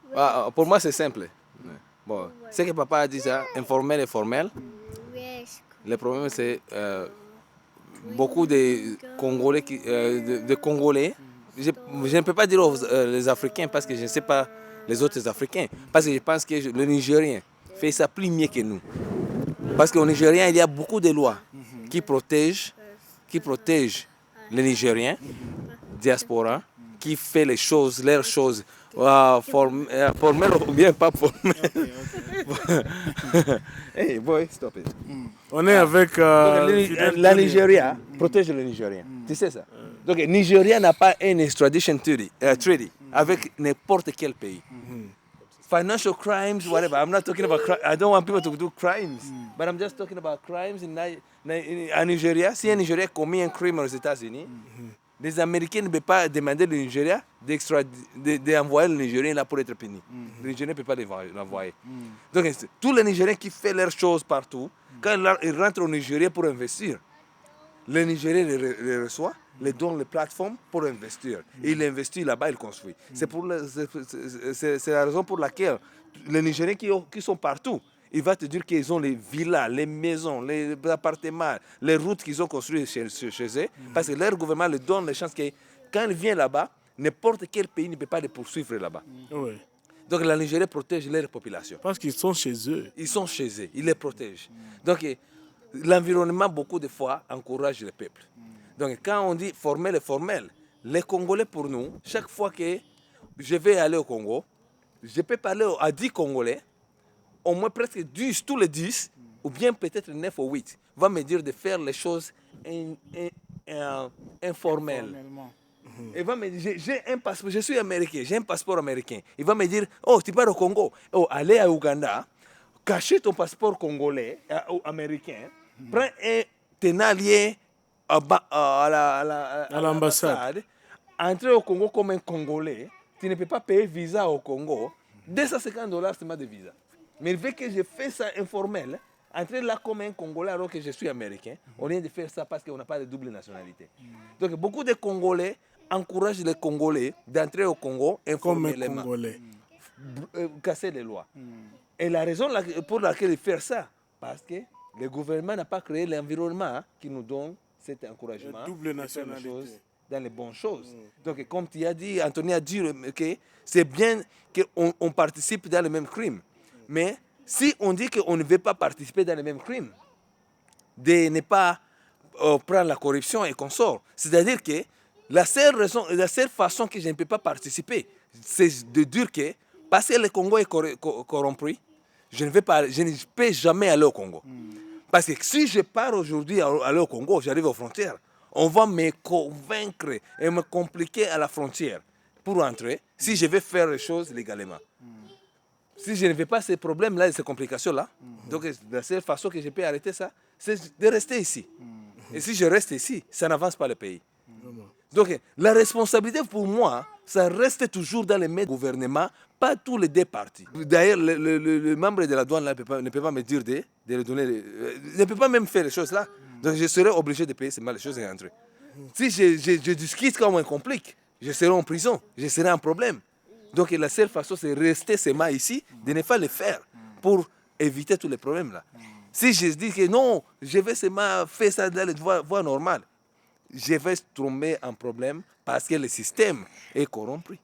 pour moi, c'est simple. Bon, ce que papa a dit, ça, informel et formel. Le problème, c'est beaucoup de Congolais, je ne peux pas dire les Africains parce que je ne sais pas les autres Africains. Parce que je pense que le Nigérien fait ça plus mieux que nous. Parce qu'au Nigérien, il y a beaucoup de lois qui protègent les Nigériens, diaspora, qui fait leurs choses, formelles ou bien pas formelles. Hey boy, stop it. On est avec... la Nigeria protège le Nigérien. Tu sais ça? Donc, Nigeria n'a pas un extradition treaty avec n'importe quel pays. Financial crimes, whatever. I'm not talking about crime. I don't want people to do crimes. But I'm just talking about crimes en Nigeria. Si un Nigérien commet un crime aux États-Unis, les Américains ne peuvent pas demander au Nigeria d'envoyer le Nigérien là pour être puni. Le Nigérien ne peut pas l'envoyer. Donc, tous les Nigériens qui font leurs choses partout, quand ils rentrent au Nigeria pour investir, le Nigérien les reçoit, les donne les plateformes pour investir. Et il investit là-bas, il construit. C'est la raison pour laquelle les Nigériens qui sont partout, il va te dire qu'ils ont les villas, les maisons, les appartements, les routes qu'ils ont construites chez eux, parce que leur gouvernement leur donne les chances que quand ils viennent là-bas, n'importe quel pays ne peut pas les poursuivre là-bas. Oui. Donc la Nigérie protège leur population. Parce qu'ils sont chez eux. Ils sont chez eux, ils les protègent. Donc l'environnement, beaucoup de fois, encourage le peuple. Donc quand on dit formel et formel, les Congolais pour nous, chaque fois que je vais aller au Congo, je peux parler à 10 Congolais, au moins presque 10, tous les 10, ou bien peut-être 9 ou 8, va me dire de faire les choses informelles. Il va me dire, j'ai un passeport, je suis américain, j'ai un passeport américain. Il va me dire, oh, tu pars au Congo, oh, allez à Ouganda, cachez ton passeport congolais ou américain, prends un tenalier à l'ambassade, entrez au Congo comme un Congolais, tu ne peux pas payer visa au Congo, $250 seulement de visa. Mais il veut que je fasse ça informel, entrer là comme un Congolais alors que je suis américain, au lieu de faire ça parce qu'on n'a pas de double nationalité. Donc beaucoup de Congolais encouragent les Congolais d'entrer au Congo informellement, casser les lois. Et la raison pour laquelle ils font ça, parce que le gouvernement n'a pas créé l'environnement qui nous donne cet encouragement double de faire les nationalité. choses dans les bonnes choses. Donc, comme tu as dit, Anthony a dit que c'est bien qu'on participe dans les mêmes crimes. Mais si on dit qu'on ne veut pas participer dans les mêmes crimes, de ne pas prendre la corruption et qu'on sort, c'est-à-dire que la seule façon que je ne peux pas participer, c'est de dire que parce que le Congo est corrompu, je ne peux jamais aller au Congo. Parce que si je pars aujourd'hui aller au Congo, j'arrive aux frontières, on va me convaincre et me compliquer à la frontière pour entrer si je vais faire les choses légalement. Si je ne veux pas ces problèmes-là et ces complications-là, donc la seule façon que je peux arrêter ça, c'est de rester ici. Et si je reste ici, ça n'avance pas le pays. Donc la responsabilité pour moi, ça reste toujours dans les mains du gouvernement, pas tous les deux partis. D'ailleurs, le membre de la douane là, ne peut pas me dire de le donner, ne peut pas même faire les choses là. Donc je serai obligé de payer ces mal choses et rentrer. Si je discute comme on complique, je serai en prison, je serai en problème. Donc la seule façon, c'est rester seulement ici, de ne pas le faire pour éviter tous les problèmes là. Si je dis que non, je vais seulement faire ça dans les voies normales, je vais tomber en problème parce que le système est corrompu.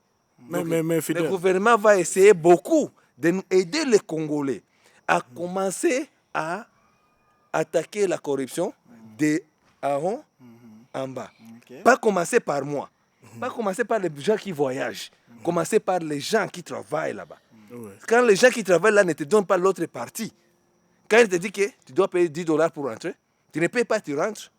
Mais Fidèle, Le gouvernement va essayer beaucoup d'aider les Congolais à commencer à attaquer la corruption de en haut en bas. Pas commencer par moi, pas commencer par les gens qui voyagent, commencer par les gens qui travaillent là-bas. Quand les gens qui travaillent là ne te donnent pas l'autre partie, quand ils te disent que tu dois payer $10 pour rentrer, tu ne payes pas, tu rentres.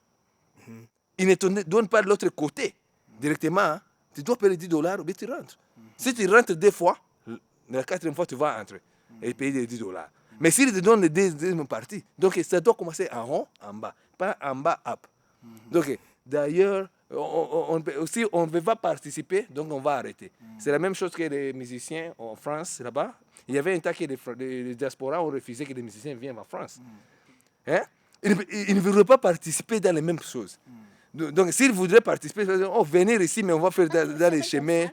Ils ne te donnent pas de l'autre côté directement. Hein. Tu dois payer $10 ou bien tu rentres. Si tu rentres 2 fois, la 4e fois, tu vas entrer et payer les $10. Mais s'ils te donnent les deuxième partie, donc ça doit commencer en haut, en bas, pas en bas, up. Donc, d'ailleurs, on ne veut pas participer, donc on va arrêter. C'est la même chose que les musiciens en France, là-bas. Il y avait un tas que les diasporas ont refusé que les musiciens viennent en France. Hein? Ils ne voudraient pas participer dans les mêmes choses. Donc, s'ils voudraient participer, ils vont venir ici, mais on va faire dans les chemins.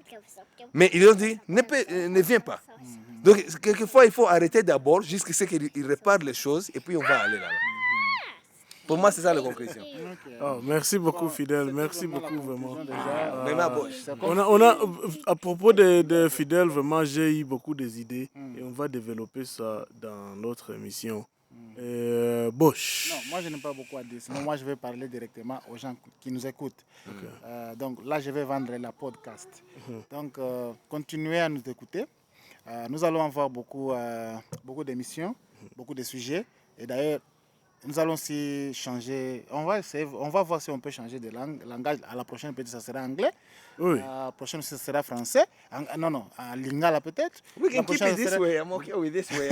Mais ils ont dit, ne viens pas. Donc, quelquefois, il faut arrêter d'abord jusqu'à ce qu'ils réparent les choses et puis on va aller là-bas. Pour moi, c'est ça la conclusion. Oh, merci beaucoup, Fidèle. Merci beaucoup, vraiment. À propos de Fidèle, vraiment, j'ai eu beaucoup d'idées et on va développer ça dans notre émission. Bosch. Non, moi je n'ai pas beaucoup à dire. Sinon, moi je vais parler directement aux gens qui nous écoutent. Donc là, je vais vendre la podcast. Donc, continuez à nous écouter. Nous allons avoir beaucoup d'émissions, beaucoup de sujets. Et d'ailleurs, nous allons aussi changer. On va voir si on peut changer de langue. Langage, à la prochaine, peut-être ça sera anglais. Oui. À la prochaine, ce sera français. Non, à Lingala peut-être. We La can keep prochaine, it this ce sera- way. I'm okay with this way.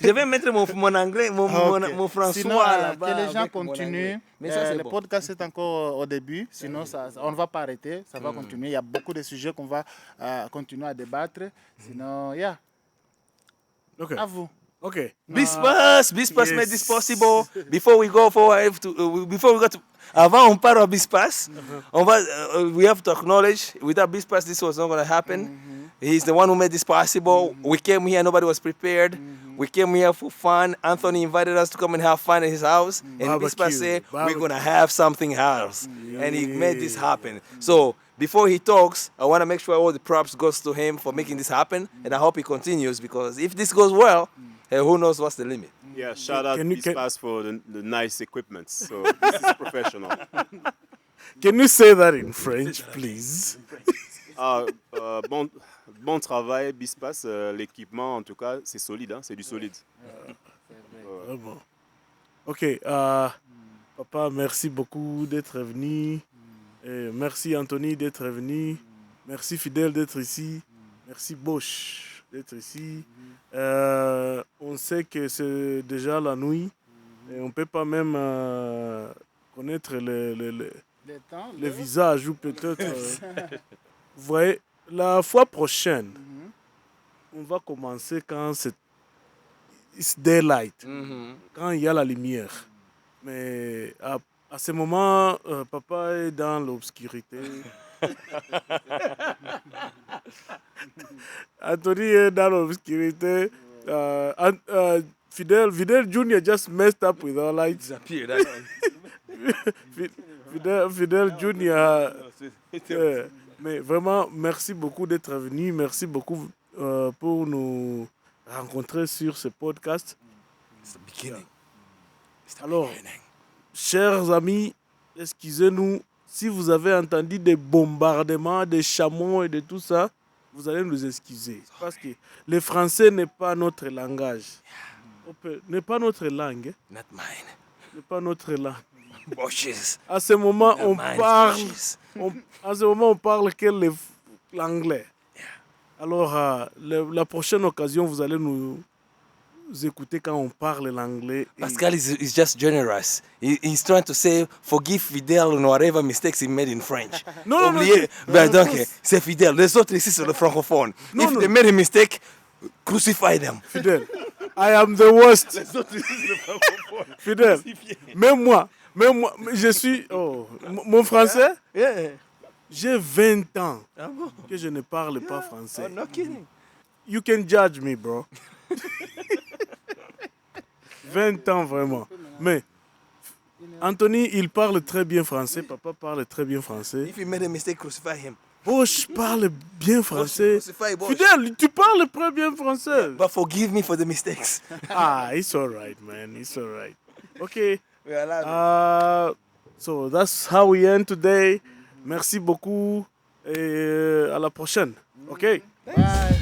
Je vais mettre mon anglais, mon Ok. François Sinon, là-bas. que les gens avec mon continuent. anglais. Mais ça, c'est Le bon. podcast est encore au début. Sinon, on ne va pas arrêter. Ça va continuer. Il y a beaucoup de sujets qu'on va continuer à débattre. Sinon, Okay. à vous. Okay. Bispas Yes. made this possible. Before we go to avant on part of Bispas, we have to acknowledge without Bispas this was not going to happen. He's the one who made this possible. We came here, nobody was prepared. We came here for fun. Anthony invited us to come and have fun at his house. And Barbecue. Bispas said, we're Barbecue. going to have something else. And he made this happen. So before he talks, I want to make sure all the props goes to him for making this happen. And I hope he continues because if this goes well, who knows what's the limit. Yeah, shout out Can you- Bispas for the nice equipment. So this is professional. Can you say that in French, please? Bon travail, Bispas. L'équipement, en tout cas, c'est solide. Hein, c'est du solide. Vraiment. Ok. Papa, merci beaucoup d'être venu. Et merci Anthony d'être venu. Merci Fidèle d'être ici. Merci Bosch d'être ici. On sait que c'est déjà la nuit. Et on ne peut pas même connaître le visage ou peut-être... vous voyez, la fois prochaine, on va commencer quand it's daylight, quand il y a la lumière. Mais à ce moment, papa est dans l'obscurité. Anthony est dans l'obscurité. Fidel Jr. just messed up with our lights. Fidel Jr. Mais vraiment, merci beaucoup d'être venu. Merci beaucoup pour nous rencontrer sur ce podcast. Alors, chers amis, excusez-nous si vous avez entendu des bombardements, des chameaux et de tout ça. Vous allez nous excuser. Parce que le français n'est pas notre langage. N'est pas notre langue. Not mine. N'est pas notre langue. Bushes. À ce moment, on Mine parle. bushes. À ce moment, on parle que l'anglais. Alors, la prochaine occasion, vous allez nous écouter quand on parle l'anglais. Pascal is just generous. He's trying to say, forgive Fidel on whatever mistakes he made in French. Non, Oubliez, ben donc, c'est Fidel. Les autres ici, c'est le francophone. Non, If non. they made a mistake, crucify them. Fidèle, I am the worst. Fidèle, même moi, je suis... Oh, mon français, Yeah. j'ai 20 ans Ah bon? que je ne parle pas français. Oh, no kidding. You can judge me, bro. 20 ans, vraiment. Mais Anthony, il parle très bien français. Papa parle très bien français. If he made a mistake, crucify him. Bosch parle bien français. Crucify Bosch. Fidèle, tu parles très bien français. But forgive me for the mistakes. It's all right, man. It's all right. Okay. We allow it. So that's how we end today. Merci beaucoup et à la prochaine. OK? Bye.